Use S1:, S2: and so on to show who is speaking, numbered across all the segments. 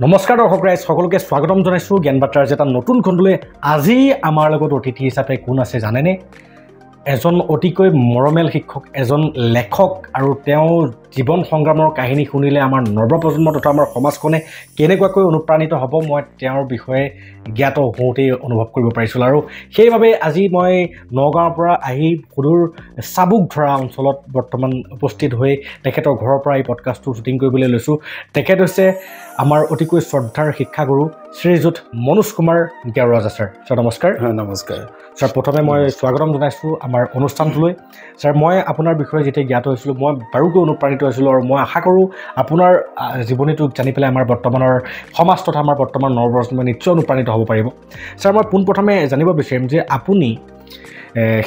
S1: নমস্কাৰ দৰ্শক ৰাইজ সকলোকে স্বাগতম জনাইছোঁ জ্ঞান বাৰ্তাৰ এটা নতুন খণ্ডলৈ। আজি আমাৰ লগত অতিথি হিচাপে কোন আছে জানেনে? এজন অতিকৈ মৰমেল শিক্ষক, এজন লেখক, আৰু তেওঁ জীৱন সংগ্ৰামৰ কাহিনী শুনিলে আমাৰ নৱপ্ৰজন্ম তথা আমাৰ সমাজখনে কেনেকুৱাকৈ অনুপ্ৰাণিত হ'ব মই তেওঁৰ বিষয়ে জ্ঞাত হওঁতেই অনুভৱ কৰিব পাৰিছিলোঁ। আৰু সেইবাবে আজি মই নগাঁৱৰ পৰা আহি সুদূৰ চাবুকধৰা অঞ্চলত বৰ্তমান উপস্থিত হৈ তেখেতৰ ঘৰৰ পৰা এই পডকাষ্টটো শ্বুটিং কৰিবলৈ লৈছোঁ। তেখেত হৈছে আমাৰ অতিকৈ শ্ৰদ্ধাৰ শিক্ষাগুৰু শ্ৰীযুত মনোজ কুমাৰ গেৱৰাজা ছাৰ। ছাৰ নমস্কাৰ।
S2: নমস্কাৰ
S1: ছাৰ, প্ৰথমে মই স্বাগতম জনাইছোঁ আমাৰ অনুষ্ঠানটোলৈ। ছাৰ, মই আপোনাৰ বিষয়ে যেতিয়া জ্ঞাত হৈছিলোঁ মই বাৰুকৈ অনুপ্ৰাণিত হৈছিলোঁ, আৰু মই আশা কৰোঁ আপোনাৰ জীৱনীটোক জানি পেলাই আমাৰ বৰ্তমানৰ সমাজ তথা আমাৰ বৰ্তমান নৱপ্ৰজন্মই নিশ্চয় অনুপ্ৰাণিত হ'ব পাৰিব। ছাৰ, মই পোনপ্ৰথমে জানিব বিচাৰিম যে আপুনি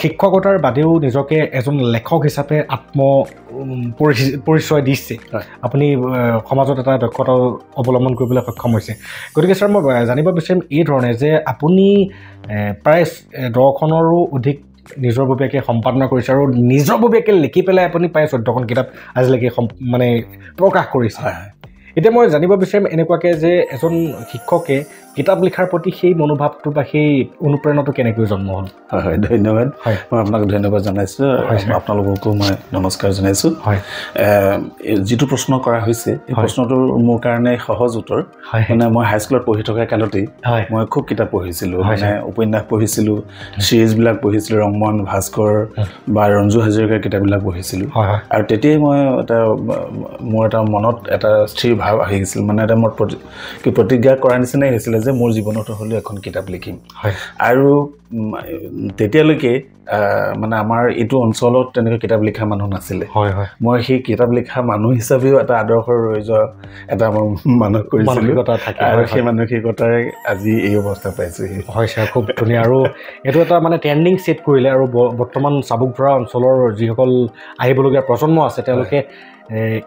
S1: শিক্ষকতাৰ বাদেও নিজকে এজন লেখক হিচাপে পৰিচয় দিছে। আপুনি সমাজত এটা দক্ষতা অৱলম্বন কৰিবলৈ সক্ষম হৈছে। গতিকে ছাৰ, মই জানিব বিচাৰিম এই ধৰণে যে আপুনি প্ৰায় 10খনৰো অধিক নিজৰ ববীয়াকে সম্পাদনা কৰিছে, আৰু নিজৰ ববীয়াকে লিখি পেলাই আপুনি প্ৰায় 14খন কিতাপ আজিলৈকে প্ৰকাশ কৰিছে। এতিয়া মই জানিব বিচাৰিম এনেকুৱাকৈ যে এজন শিক্ষকে কিতাপ লিখাৰ প্ৰতি সেই মনোভাৱটো বা সেই অনুপ্ৰেৰণাটো কেনেকৈ জন্ম হ'ল?
S2: হয়, ধন্যবাদ। মই আপোনাক ধন্যবাদ জনাইছোঁ, আপোনালোককো মই নমস্কাৰ জনাইছোঁ। যিটো প্ৰশ্ন কৰা হৈছে এই প্ৰশ্নটোৰ মোৰ কাৰণে সহজ উত্তৰ। মানে মই হাইস্কুলত পঢ়ি থকা কালতেই মই খুব কিতাপ পঢ়িছিলোঁ, মানে উপন্যাস পঢ়িছিলোঁ, চিৰিজবিলাক পঢ়িছিলোঁ, ৰংমন, ভাস্কৰ বা ৰঞ্জু হাজৰিকাৰ কিতাপবিলাক পঢ়িছিলোঁ। আৰু তেতিয়াই মই মোৰ এটা মনত এটা স্থিৰ ভাৱ আহি গৈছিল, মানে এটা মোৰ প্ৰতিজ্ঞা কৰাৰ নিচিনাই হৈছিলে যে মোৰ জীৱনত হ'লেও এখন কিতাপ লিখিম। আৰু তেতিয়ালৈকে মানে আমাৰ এইটো অঞ্চলত তেনেকৈ কিতাপ লিখা মানুহ নাছিলে। মই সেই কিতাপ লিখা মানুহ হিচাপেও এটা আদৰ্শ ৰৈ যোৱা এটা মানুহ কৰিছিলোঁ, আৰু সেই মানসিকতাৰে আজি এই অৱস্থা পাইছোঁহি।
S1: হয় ছাৰ, খুব ধুনীয়া। আৰু এইটো এটা মানে ট্ৰেণ্ডিং ছেট কৰিলে, আৰু বৰ্তমান চাবুকধৰা অঞ্চলৰ যিসকল আহিবলগীয়া প্ৰজন্ম আছে তেওঁলোকে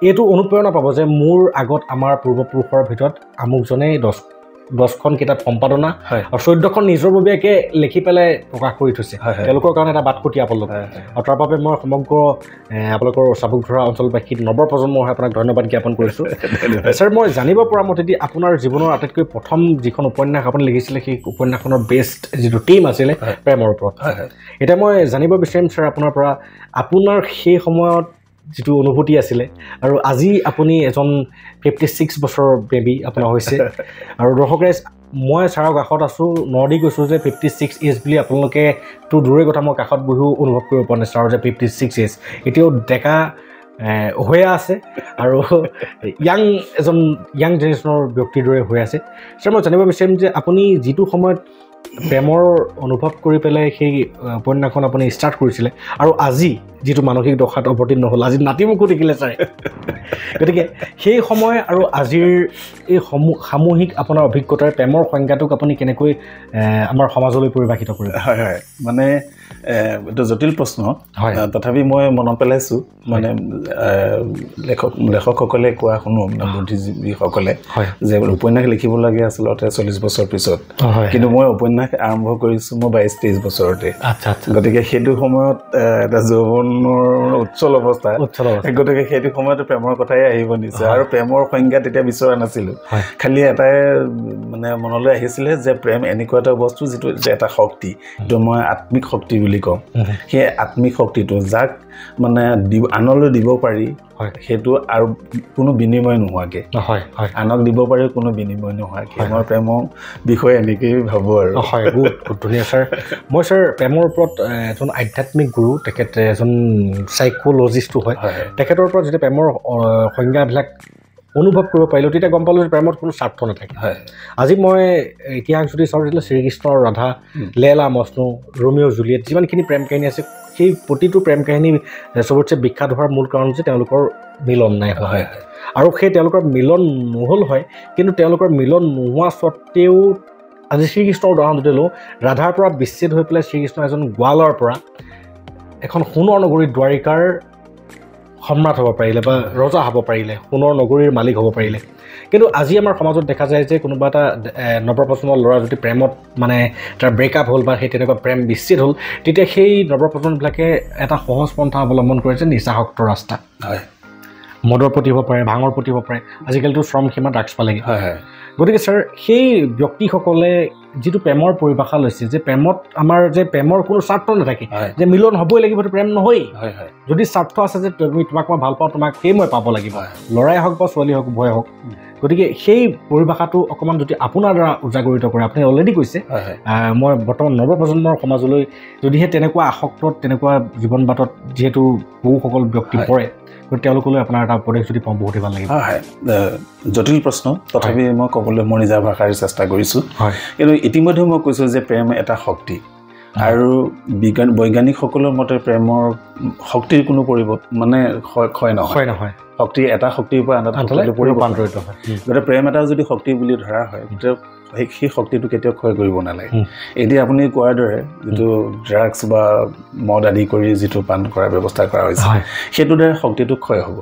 S1: এইটো অনুপ্ৰেৰণা পাব যে মোৰ আগত আমাৰ পূৰ্বপুৰুষৰ ভিতৰত আমুকজনে 10খন কিতাপ সম্পাদনা আৰু 14খন নিজৰ ববীয়াকে লিখি পেলাই প্ৰকাশ কৰি থৈছে। তেওঁলোকৰ কাৰণে এটা বাটকটি আপোনালোক, আৰু তাৰ বাবে মই সমগ্ৰ আপোনালোকৰ চাবুকধৰা অঞ্চলবাসী নৱপ্ৰজন্মৰ হৈ আপোনাক ধন্যবাদ জ্ঞাপন কৰিছোঁ। ছাৰ, মই জানিব পৰা মতেদি আপোনাৰ জীৱনৰ আটাইতকৈ প্ৰথম যিখন উপন্যাস আপুনি লিখিছিলে সেই উপন্যাসখনৰ বেষ্ট যিটো থীম আছিলে প্ৰেমৰ ওপৰত। এতিয়া মই জানিব বিচাৰিম ছাৰ আপোনাৰ পৰা আপোনাৰ সেই সময়ত যিটো অনুভূতি আছিলে, আৰু আজি আপুনি এজন 56 বছৰৰ বেবী আপোনাৰ হৈছে। আৰু দৰ্শক ৰাইজ, মই ছাৰৰ কাষত আছোঁ, নদি কৈছোঁ যে 56 এজ বুলি আপোনালোকে তো দূৰৰে কথা মই কাষত বহিও অনুভৱ কৰিব পৰা নাই ছাৰৰ যে 56 এজ এতিয়াও ডেকা হৈয়ে আছে, আৰু এজন য়াং জেনেৰেশ্যনৰ ব্যক্তিৰ দৰে হৈ আছে। ছাৰ, মই জানিব বিচাৰিম যে আপুনি যিটো সময়ত প্ৰেমৰ অনুভৱ কৰি পেলাই সেই উপন্যাসখন আপুনি ষ্টাৰ্ট কৰিছিলে, আৰু আজি যিটো মানসিক দশাত অৱতীৰ্ণ হ'ল, আজি নাতিমুখো দেখিলে ছাৰে, গতিকে সেই সময় আৰু আজিৰ এই সামূহিক আপোনাৰ অভিজ্ঞতাৰ প্ৰেমৰ সংজ্ঞাটোক আপুনি কেনেকৈ আমাৰ সমাজলৈ পৰিভাষিত কৰিব?
S2: হয়, মানে এইটো জটিল প্ৰশ্ন। তথাপি মই মনত পেলাইছোঁ, মানে লেখকসকলে কোৱা শুনো, মানে বুদ্ধিজীৱীসকলে যে উপন্যাস লিখিব লাগে আচলতে 40 বছৰ পিছত, কিন্তু মই উপন্যাস আৰম্ভ কৰিছোঁ মই 22-23 বছৰতে। গতিকে সেইটো সময়ত এটা যৌৱনৰ উচ্চল অৱস্থা, গতিকে সেইটো সময়তো প্ৰেমৰ কথাই আহিব নিশ্চয়। আৰু প্ৰেমৰ সংজ্ঞা তেতিয়া বিচৰা নাছিলোঁ, খালি এটাই মানে মনলৈ আহিছিলে যে প্ৰেম এনেকুৱা এটা বস্তু যিটো এটা শক্তি, যিটো মই আত্মিক শক্তি বুলি কওঁ। সেই আত্মিক শক্তিটো যাক মানে আনলৈ দিব পাৰি, সেইটো আৰু কোনো বিনিময় নোহোৱাকৈ আনক দিব পাৰি, কোনো বিনিময় নোহোৱাকৈ। মই প্ৰেমৰ বিষয়ে এনেকৈয়ে ভাবোঁ। আৰু
S1: খুব ধুনীয়া ছাৰ। মই ছাৰ প্ৰেমৰ ওপৰত এজন আধ্যাত্মিক গুৰু, তেখেত এজন চাইক'লজিষ্টো হয়, তেখেতৰ ওপৰত যেতিয়া প্ৰেমৰ সংজ্ঞাবিলাক অনুভৱ কৰিব পাৰিলোঁ তেতিয়া গম পালোঁ যে প্ৰেমত কোনো স্বাৰ্থ নাথাকে। আজি মই ইতিহাস যদি চাওঁ তেতিয়াহ'লে শ্ৰীকৃষ্ণ, ৰাধা, লেলা, মজনু, ৰোমিঅ' জুলিয়েট, যিমানখিনি প্ৰেম কাহিনী আছে সেই প্ৰতিটো প্ৰেম কাহিনী চবতছে বিখ্যাত হোৱাৰ মূল কাৰণ যে তেওঁলোকৰ মিলন নাই হোৱা। আৰু সেই তেওঁলোকৰ মিলন নহ'ল হয়, কিন্তু তেওঁলোকৰ মিলন নোহোৱা স্বত্তেও আজি শ্ৰীকৃষ্ণৰ উদাহৰণ যদি লওঁ, ৰাধাৰ পৰা বিচ্ছেদ হৈ পেলাই শ্ৰীকৃষ্ণ এজন গোৱালৰ পৰা এখন সোণৰ নগৰী দ্বাৰিকাৰ সম্ৰাট হ'ব পাৰিলে বা ৰজা হ'ব পাৰিলে, সোণৰ নগৰীৰ মালিক হ'ব পাৰিলে। কিন্তু আজি আমাৰ সমাজত দেখা যায় যে কোনোবা এটা নৱপ্ৰজন্মৰ ল'ৰা যদি প্ৰেমত মানে তাৰ ব্ৰেকআপ হ'ল বা সেই তেনেকুৱা প্ৰেম বিচ্ছেদ হ'ল, তেতিয়া সেই নৱপ্ৰজন্মবিলাকে এটা সহজ পন্থা অৱলম্বন কৰে যে নিচাসক্ত ৰাস্তা। মদৰ প্ৰতি হ'ব পাৰে, ভাঙৰ প্ৰতি হ'ব পাৰে, আজিকালিতো শ্ৰম সীমা ড্ৰাগছ পালেগৈ।
S2: হয় হয়।
S1: গতিকে ছাৰ সেই ব্যক্তিসকলে যিটো প্ৰেমৰ পৰিভাষা লৈছে যে প্ৰেমত আমাৰ যে প্ৰেমৰ কোনো স্বাৰ্থ নাথাকে, যে মিলন হ'বই লাগিব, সেইটো প্ৰেম নহয়েই। যদি স্বাৰ্থ আছে যে তোমাক মই ভাল পাওঁ, তোমাক সেই মই পাব লাগিব, ল'ৰাই হওক বা ছোৱালী হওক, উভয়ে হওক। গতিকে সেই পৰিভাষাটো অকণমান যদি আপোনাৰ দ্বাৰা উজাগৰিত কৰে, আপুনি অলৰেডি কৈছে মই বৰ্তমান নৱপ্ৰজন্মৰ সমাজলৈ যদিহে তেনেকুৱা আসক্তত, তেনেকুৱা জীৱন বাটত যিহেতু বহুসকল ব্যক্তি পৰে, গতিকে তেওঁলোকলৈ আপোনাৰ এটা উপদেশ যদি পাওঁ বহুতেই ভাল লাগিব।
S2: হয়, জটিল প্ৰশ্ন, তথাপি মই ক'বলৈ মোৰ নিজা ভাষাৰে চেষ্টা কৰিছোঁ। কিন্তু ইতিমধ্যে মই কৈছোঁ যে প্ৰেম এটা শক্তি, আৰু বৈজ্ঞানিকসকলৰ মতে প্ৰেমৰ শক্তিৰ কোনো মানে ক্ষয় নহয়। শক্তি এটা শক্তিৰ পৰা আন এটা শক্তিলৈ ৰূপান্তৰিত হয়। গতিকে প্ৰেম এটা যদি শক্তি বুলি ধৰা হয়, তেতিয়া সেই শক্তিটো কেতিয়াও ক্ষয় কৰিব নালাগে। এতিয়া আপুনি কোৱাৰ দৰে যিটো ড্ৰাগছ বা মদ আদি কৰি যিটো পান কৰাৰ ব্যৱস্থা কৰা হৈছে, সেইটোৰ দ্বাৰা শক্তিটো ক্ষয় হ'ব।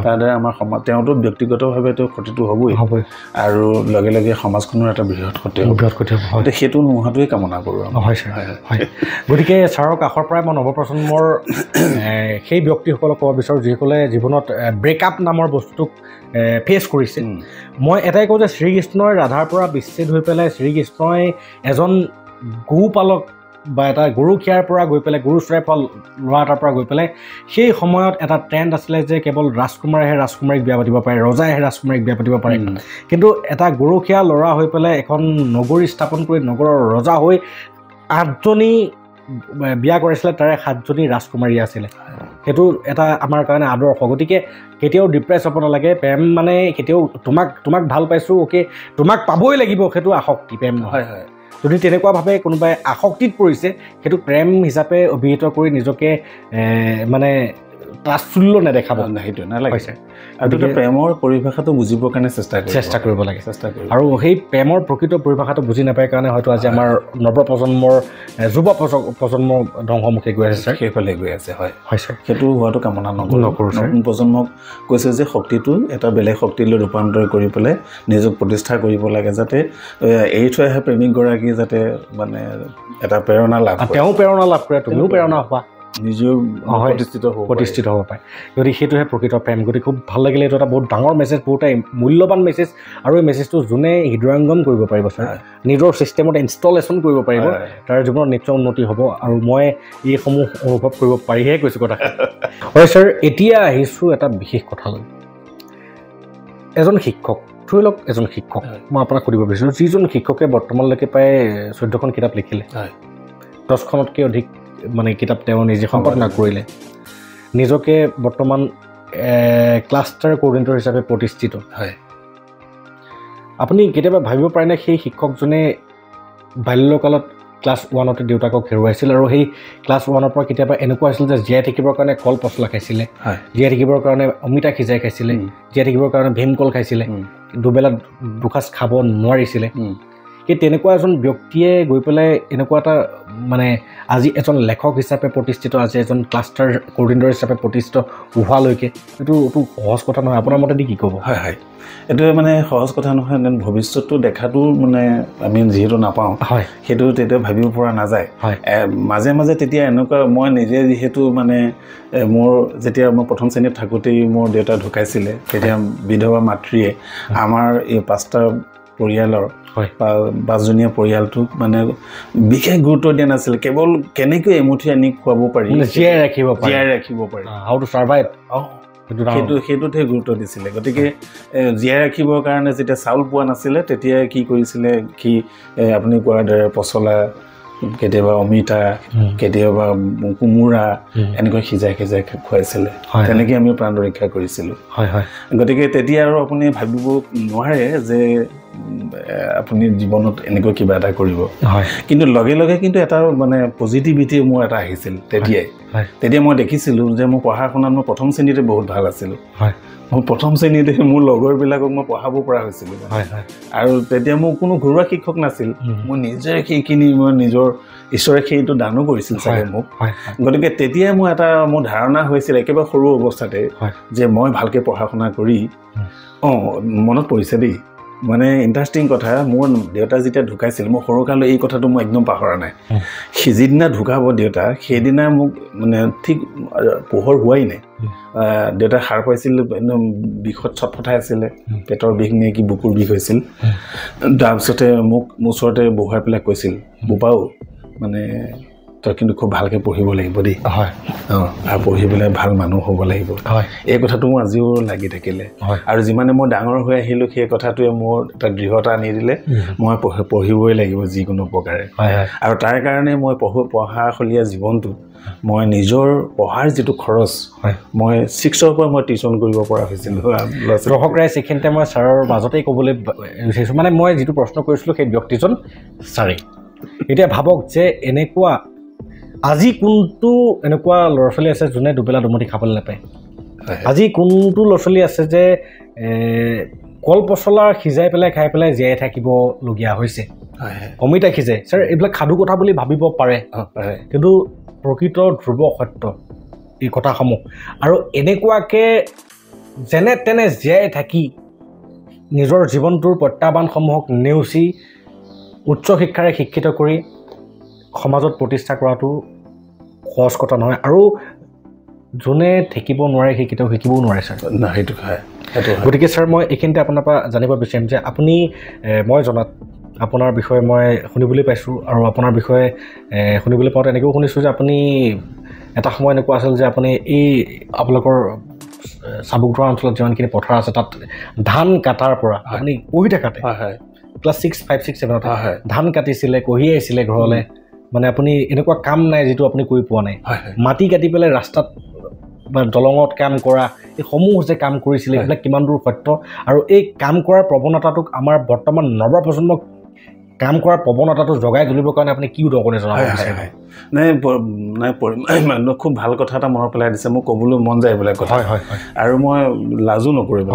S2: তাৰ দ্বাৰা আমাৰ সমাজ, তেওঁতো ব্যক্তিগতভাৱে তেওঁ ক্ষতিটো হ'বই, আৰু লগে লগে সমাজখনৰ এটা বৃহৎ ক্ষতি হ'ব। গতিকে সেইটো নোহোৱাটোৱে কামনা কৰোঁ।
S1: গতিকে ছাৰৰ কাষৰ পৰাই মই নৱপ্ৰজন্মৰ সেই ব্যক্তিসকলক ক'ব বিচাৰোঁ যিসকলে জীৱনত ব্ৰেকআপ নামৰ বস্তুটোক ফেচ কৰিছে। মই এটাই কওঁ যে শ্ৰীকৃষ্ণই ৰাধাৰ পৰা বিচ্ছেদ হৈ পেলাই শ্ৰীকৃষ্ণই এজন গৰুপালক বা এটা গৰুখীয়াৰ পৰা গৈ পেলাই গৰু চৰাই ফল লোৱা এটাৰ পৰা গৈ পেলাই সেই সময়ত এটা ট্ৰেণ্ড আছিলে যে কেৱল ৰাজকুমাৰেহে ৰাজকুমাৰীক বিয়া পাতিব পাৰে, ৰজাইহে ৰাজকুমাৰীক বিয়া পাতিব পাৰে। কিন্তু এটা গৰুখীয়া ল'ৰা হৈ পেলাই এখন নগৰী স্থাপন কৰি নগৰৰ ৰজা হৈ 8জনী বিয়া কৰাইছিলে, তাৰে 7জনী ৰাজকুমাৰী আছিলে। সেইটো এটা আমাৰ কাৰণে আদৰ্শ। গতিকে কেতিয়াও ডিপ্ৰেছ হ'ব নালাগে। প্ৰেম মানে কেতিয়াও তোমাক ভাল পাইছোঁ, অ'কে তোমাক পাবই লাগিব, সেইটো আসক্তি, প্ৰেম নহয়। যদি তেনেকুৱাভাৱে কোনোবাই আসক্তিত পৰিছে, সেইটো প্ৰেম হিচাপে অভিহিত কৰি নিজকে মানে তাৎসুল্য নেদেখাব,
S2: সেইটো নালাগে। আৰু প্ৰেমৰ পৰিভাষাটো বুজিবৰ কাৰণে চেষ্টা কৰিব লাগে।
S1: আৰু সেই প্ৰেমৰ প্ৰকৃত পৰিভাষাটো বুজি নাপায় কাৰণে হয়তো আজি আমাৰ নৱপ্ৰজন্মৰ যুৱ প্ৰজন্মৰ ধ্বংসমুখে গৈ আছে,
S2: সেইফালে গৈ আছে। হয়
S1: ছাৰ,
S2: সেইটো হোৱাটো কামনা নকৰোঁ। নতুন প্ৰজন্মক কৈছে যে শক্তিটো এটা বেলেগ শক্তিলৈ ৰূপান্তৰ কৰি পেলাই নিজক প্ৰতিষ্ঠা কৰিব লাগে, যাতে এৰি থৈ অহা প্ৰেমিকগৰাকী যাতে মানে এটা প্ৰেৰণা লাভ কৰে,
S1: তেওঁ প্ৰেৰণা লাভ কৰে, তুমিও প্ৰেৰণা হোৱা,
S2: নিজেও প্ৰতিষ্ঠিত হ'ব পাৰে।
S1: গতিকে সেইটোহে প্ৰকৃত প্ৰেম। গতিকে খুব ভাল লাগিলে। এইটো এটা বহুত ডাঙৰ মেছেজ, বহুত মূল্যৱান মেছেজ, আৰু এই মেছেজটো যোনে হৃদয়ংগম কৰিব পাৰিব ছাৰ, নিজৰ ছিষ্টেমত ইনষ্টলেশ্যন কৰিব পাৰিব, তাৰ জীৱনত নিশ্চয় উন্নতি হ'ব। আৰু মই এইসমূহ অনুভৱ কৰিব পাৰিহে কৈছোঁ কথা। হয় ছাৰ, এতিয়া আহিছোঁ এটা বিশেষ কথালৈ। এজন শিক্ষক, ধৰি লওক এজন শিক্ষক, মই আপোনাক সুধিব বিচাৰিছোঁ, যিজন শিক্ষকে বৰ্তমানলৈকে প্ৰায় 14খন কিতাপ লিখিলে, 10খনতকৈ অধিক মানে কিতাপ তেওঁ নিজে সম্পাদনা কৰিলে, নিজকে বৰ্তমান ক্লাষ্টাৰ কোঅৰ্ডিনেটৰ হিচাপে প্ৰতিষ্ঠিত। আপুনি কেতিয়াবা ভাবিব পাৰেনে সেই শিক্ষকজনে বাল্যকালত ক্লাছ 1তে দেউতাকক হেৰুৱাইছিল, আৰু সেই ক্লাছ 1ৰ পৰা কেতিয়াবা এনেকুৱা হৈছিল যে জীয়াই থাকিবৰ কাৰণে কল পচলা খাইছিলে, জীয়াই থাকিবৰ কাৰণে অমিতা সিজাই খাইছিলে, জীয়াই থাকিবৰ কাৰণে ভীমকল খাইছিলে, দুবেলা দুসাঁজ খাব নোৱাৰিছিলে। সেই তেনেকুৱা এজন ব্যক্তিয়ে গৈ পেলাই এনেকুৱা এটা মানে আজি এজন লেখক হিচাপে প্ৰতিষ্ঠিত, আজি এজন ক্লাষ্টাৰ কোঅৰ্ডিনেটৰ হিচাপে প্ৰতিষ্ঠিত হোৱালৈকে এইটো সহজ কথা নহয়। আপোনাৰ মতে কি ক'ব?
S2: হয়, এইটোৱে মানে সহজ কথা নহয়। ভৱিষ্যতটো দেখাটো মানে আমি যিহেতু নাপাওঁ, সেইটো তেতিয়া ভাবিব পৰা নাযায়। মাজে মাজে তেতিয়া এনেকুৱা, মই নিজে যিহেতু মানে যেতিয়া মই প্ৰথম শ্ৰেণীত থাকোঁতেই মোৰ দেউতা ঢুকাইছিলে, তেতিয়া বিধৱা মাতৃয়ে আমাৰ এই 5টা পৰিয়ালৰ 5জনীয়া পৰিয়ালটোক মানে বিশেষ গুৰুত্ব দিয়া নাছিল। কেৱল কেনেকৈ এমুঠি আনি খুৱাব পাৰি,
S1: জীয়াই ৰাখিব পাৰি, হাউ টু ছাৰ্ভাইভ,
S2: সেইটোতহে গুৰুত্ব দিছিলে। গতিকে জীয়াই ৰাখিবৰ কাৰণে যেতিয়া চাউল পোৱা নাছিলে, তেতিয়া কি কৰিছিলে, আপুনি কোৱাৰ দৰে পচলা, কেতিয়াবা অমিতা, কেতিয়াবা কোমোৰা, এনেকৈ সিজাই খুৱাইছিলে। তেনেকৈ আমি প্ৰাণ ৰক্ষা কৰিছিলোঁ। গতিকে তেতিয়া আৰু আপুনি ভাবিব নোৱাৰে যে আপুনি জীৱনত এনেকৈ কিবা এটা কৰিব। কিন্তু লগে লগে কিন্তু এটা মানে পজিটিভিটি মোৰ এটা আহিছিল তেতিয়া মই দেখিছিলোঁ যে মোৰ পঢ়া শুনাত মই প্ৰথম শ্ৰেণীতে বহুত ভাল আছিলোঁ। মই প্ৰথম শ্ৰেণীতে মোৰ লগৰবিলাকক মই পঢ়াব পৰা হৈছিলোঁ। আৰু তেতিয়া মোৰ কোনো ঘৰুৱা শিক্ষক নাছিল, মই নিজে সেইখিনি মই নিজৰ ঈশ্বৰে সেইটো দানো কৰিছিল চাগে মোক। গতিকে তেতিয়াই মোৰ ধাৰণা হৈছিল একেবাৰে সৰু অৱস্থাতে যে মই ভালকৈ পঢ়া শুনা কৰি মনত পৰিছে দেই, মানে ইণ্টাৰেষ্টিং কথা, মোৰ দেউতা যেতিয়া ঢুকাইছিল মই সৰুকালৈ এই কথাটো মই একদম পাহৰা নাই। যিদিনা ঢুকাব দেউতা সেইদিনা মোক মানে ঠিক পোহৰ হোৱাই নাই, দেউতা সাৰ পাইছিল, একদম বিষত ছটফটাই আছিলে, পেটৰ বিষ নে কি বুকুৰ বিষ হৈছিল। তাৰপিছতে মোক ওচৰতে বহুৱাই পেলাই কৈছিল, বোপাও মানে তই কিন্তু খুব ভালকৈ পঢ়িব লাগিব দেই, আৰু পঢ়ি পেলাই ভাল মানুহ হ'ব লাগিব। এই কথাটো মোৰ আজিও লাগি থাকিলে, আৰু যিমানে মই ডাঙৰ হৈ আহিলোঁ সেই কথাটোৱে মোৰ এটা দৃঢ়তা আনি দিলে, মই পঢ়িবই লাগিব যিকোনো প্ৰকাৰে। আৰু তাৰ কাৰণে মই পঢ়াশলীয়া জীৱনটো মই নিজৰ পঢ়াৰ যিটো খৰচ মই 6ৰ পৰা মই টিউশ্যন কৰিব পৰা হৈছিলোঁ।
S1: দৰ্শক ৰাইজ, এইখিনিতে মই ছাৰৰ মাজতেই ক'বলৈ বিচাৰিছোঁ, মানে মই যিটো প্ৰশ্ন কৰিছিলোঁ সেই ব্যক্তিজন ছাৰেই। এতিয়া ভাবক যে এনেকুৱা আজি কোনটো এনেকুৱা ল'ৰা ছোৱালী আছে যোনে দুবেলা দুমুঠি খাবলৈ নাপায়? আজি কোনটো ল'ৰা ছোৱালী আছে যে কল পচলা সিজাই পেলাই খাই পেলাই জীয়াই থাকিবলগীয়া হৈছে? অমিতা সিজাই, ছাৰ এইবিলাক সাধু কথা বুলি ভাবিব পাৰে, কিন্তু প্ৰকৃত ধ্ৰুৱ সত্য এই কথাসমূহ। আৰু এনেকুৱাকৈ যেনে তেনে জীয়াই থাকি নিজৰ জীৱনটোৰ প্ৰত্যাহ্বানসমূহক নেওচি উচ্চ শিক্ষাৰে শিক্ষিত কৰি সমাজত প্ৰতিষ্ঠা কৰাটো সহজ কথা নহয়, আৰু যোনে থাকিব নোৱাৰে সেই কেতিয়াও শিকিবও নোৱাৰে ছাৰ।
S2: সেইটো
S1: গতিকে ছাৰ মই এইখিনিতে আপোনাৰ পৰা জানিব বিচাৰিম যে আপুনি, মই জনাত আপোনাৰ বিষয়ে মই শুনিবলৈ পাইছোঁ, আৰু আপোনাৰ বিষয়ে শুনিবলৈ পাওঁতে এনেকৈও শুনিছোঁ যে আপুনি এটা সময় এনেকুৱা আছিল যে আপুনি এই আপোনালোকৰ চাবুকধৰা অঞ্চলত যিমানখিনি পথাৰ আছে তাত ধান কাটাৰ পৰা আপুনি পঢ়ি থাকাতে ক্লাছ 6, 5, 6, 7 ধান কাটিছিলে, কঢ়িয়াইছিলে ঘৰলৈ, মানে আপুনি এনেকুৱা কাম নাই যিটো আপুনি কৰি পোৱা নাই। মাটি কাটি পেলাই ৰাস্তাত বা দলঙত কাম কৰা, এই সমূহ যে কাম কৰিছিলে এইবিলাক কিমান দূৰ সত্য, আৰু এই কাম কৰাৰ প্ৰৱণতাটোক আমাৰ বৰ্তমান নৱপ্ৰজন্মক কাম কৰাৰ প্ৰৱণতাটো জগাই তুলিবৰ কাৰণে আপুনি কি উদাহৰণে জনাব বিচাৰিব?
S2: নাই, খুব ভাল কথা এটা মনত পেলাই দিছে, মোক ক'বলৈ মন যায় এইবিলাক কথা, আৰু মই লাজো নকৰিব,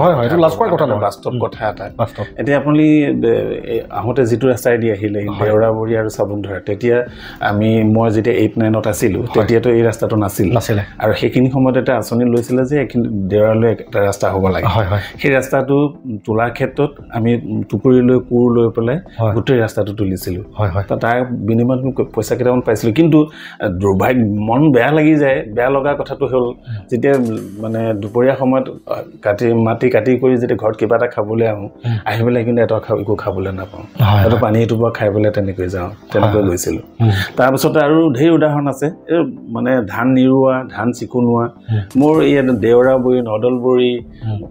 S2: বাস্তৱ কথা এটা। এতিয়া আপুনি আহোঁতে যিটো ৰাস্তাইদি আহিলে দেওৰাবৰী আৰু চাবুকধৰা, তেতিয়া মই যেতিয়া 8, 9ত আছিলোঁ তেতিয়াতো এই ৰাস্তাটো নাছিলে, আৰু সেইখিনি সময়ত এটা আঁচনি লৈছিলে যে এইখিনি দেওৰালৈ এটা ৰাস্তা হ'ব লাগে। সেই ৰাস্তাটো তোলাৰ ক্ষেত্ৰত আমি টুকুৰি লৈ কোৰ লৈ পেলাই গোটেই ৰাস্তাটো তুলিছিলোঁ। তাৰ বিনিময়ত পইচা কেইটামান পাইছিলোঁ, কিন্তু দুৰ্ভাগ্য, মন বেয়া লাগি যায়। বেয়া লগা কথাটো হ'ল যেতিয়া মানে দুপৰীয়া সময়ত মাটি কাটি কৰি যেতিয়া ঘৰত কিবা এটা খাবলৈ আহি পেলাই কিন্তু একো খাবলৈ নাপাওঁ, এটা পানী এটোপা খাই পেলাই তেনেকৈ যাওঁ, তেনেকৈ গৈছিলোঁ। তাৰপিছতে আৰু ঢেৰ উদাহৰণ আছে, এই মানে ধান নিৰুৱা, ধান চিকুণোৱা, মোৰ ইয়াত দেওৰাবৰী, নদলবৰী,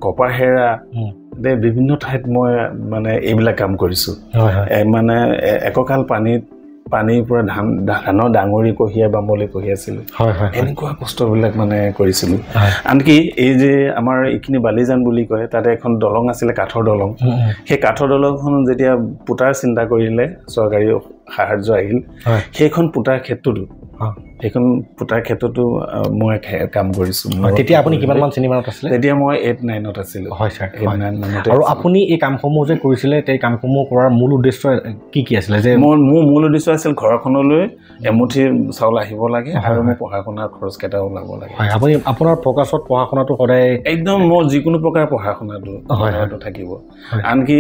S2: কপাৰহেৰা, বিভিন্ন ঠাইত মই মানে এইবিলাক কাম কৰিছোঁ। মানে এককাল পানীৰ পৰা ধানৰ ডাঙৰি কঢ়িয়াই বামলৈ কঢ়িয়াইছিলোঁ, এনেকুৱা কষ্টবিলাক মানে কৰিছিলোঁ। আনকি এই যে আমাৰ এইখিনি বালিজান বুলি কয়, তাতে এখন দলং আছিলে, কাঠৰ দলং। সেই কাঠৰ দলংখন যেতিয়া পোতাৰ চিন্তা কৰিলে, চৰকাৰী সাহাৰ্য আহিল, সেইখন পোতাৰ ক্ষেত্ৰতো মই কাম কৰিছোঁ।
S1: তেতিয়া আপুনি কিমানমান শ্ৰেণীমানত আছিলে?
S2: তেতিয়া মই 8, 9ত আছিলোঁ।
S1: আৰু আপুনি এই কামসমূহ যে কৰিছিলে, এই কামসমূহ কৰাৰ মূল উদ্দেশ্য কি আছিলে? যে
S2: মোৰ মূল উদ্দেশ্য আছিল ঘৰখনলৈ এমুঠি চাউল আহিব লাগে, আৰু মোৰ পঢ়া শুনাৰ খৰচ কেইটা ওলাব লাগে।
S1: আপুনি আপোনাৰ ফ'কাছত পঢ়া শুনাটো সদায়
S2: একদম, মোৰ যিকোনো প্ৰকাৰ পঢ়া শুনাটো থাকিব। আনকি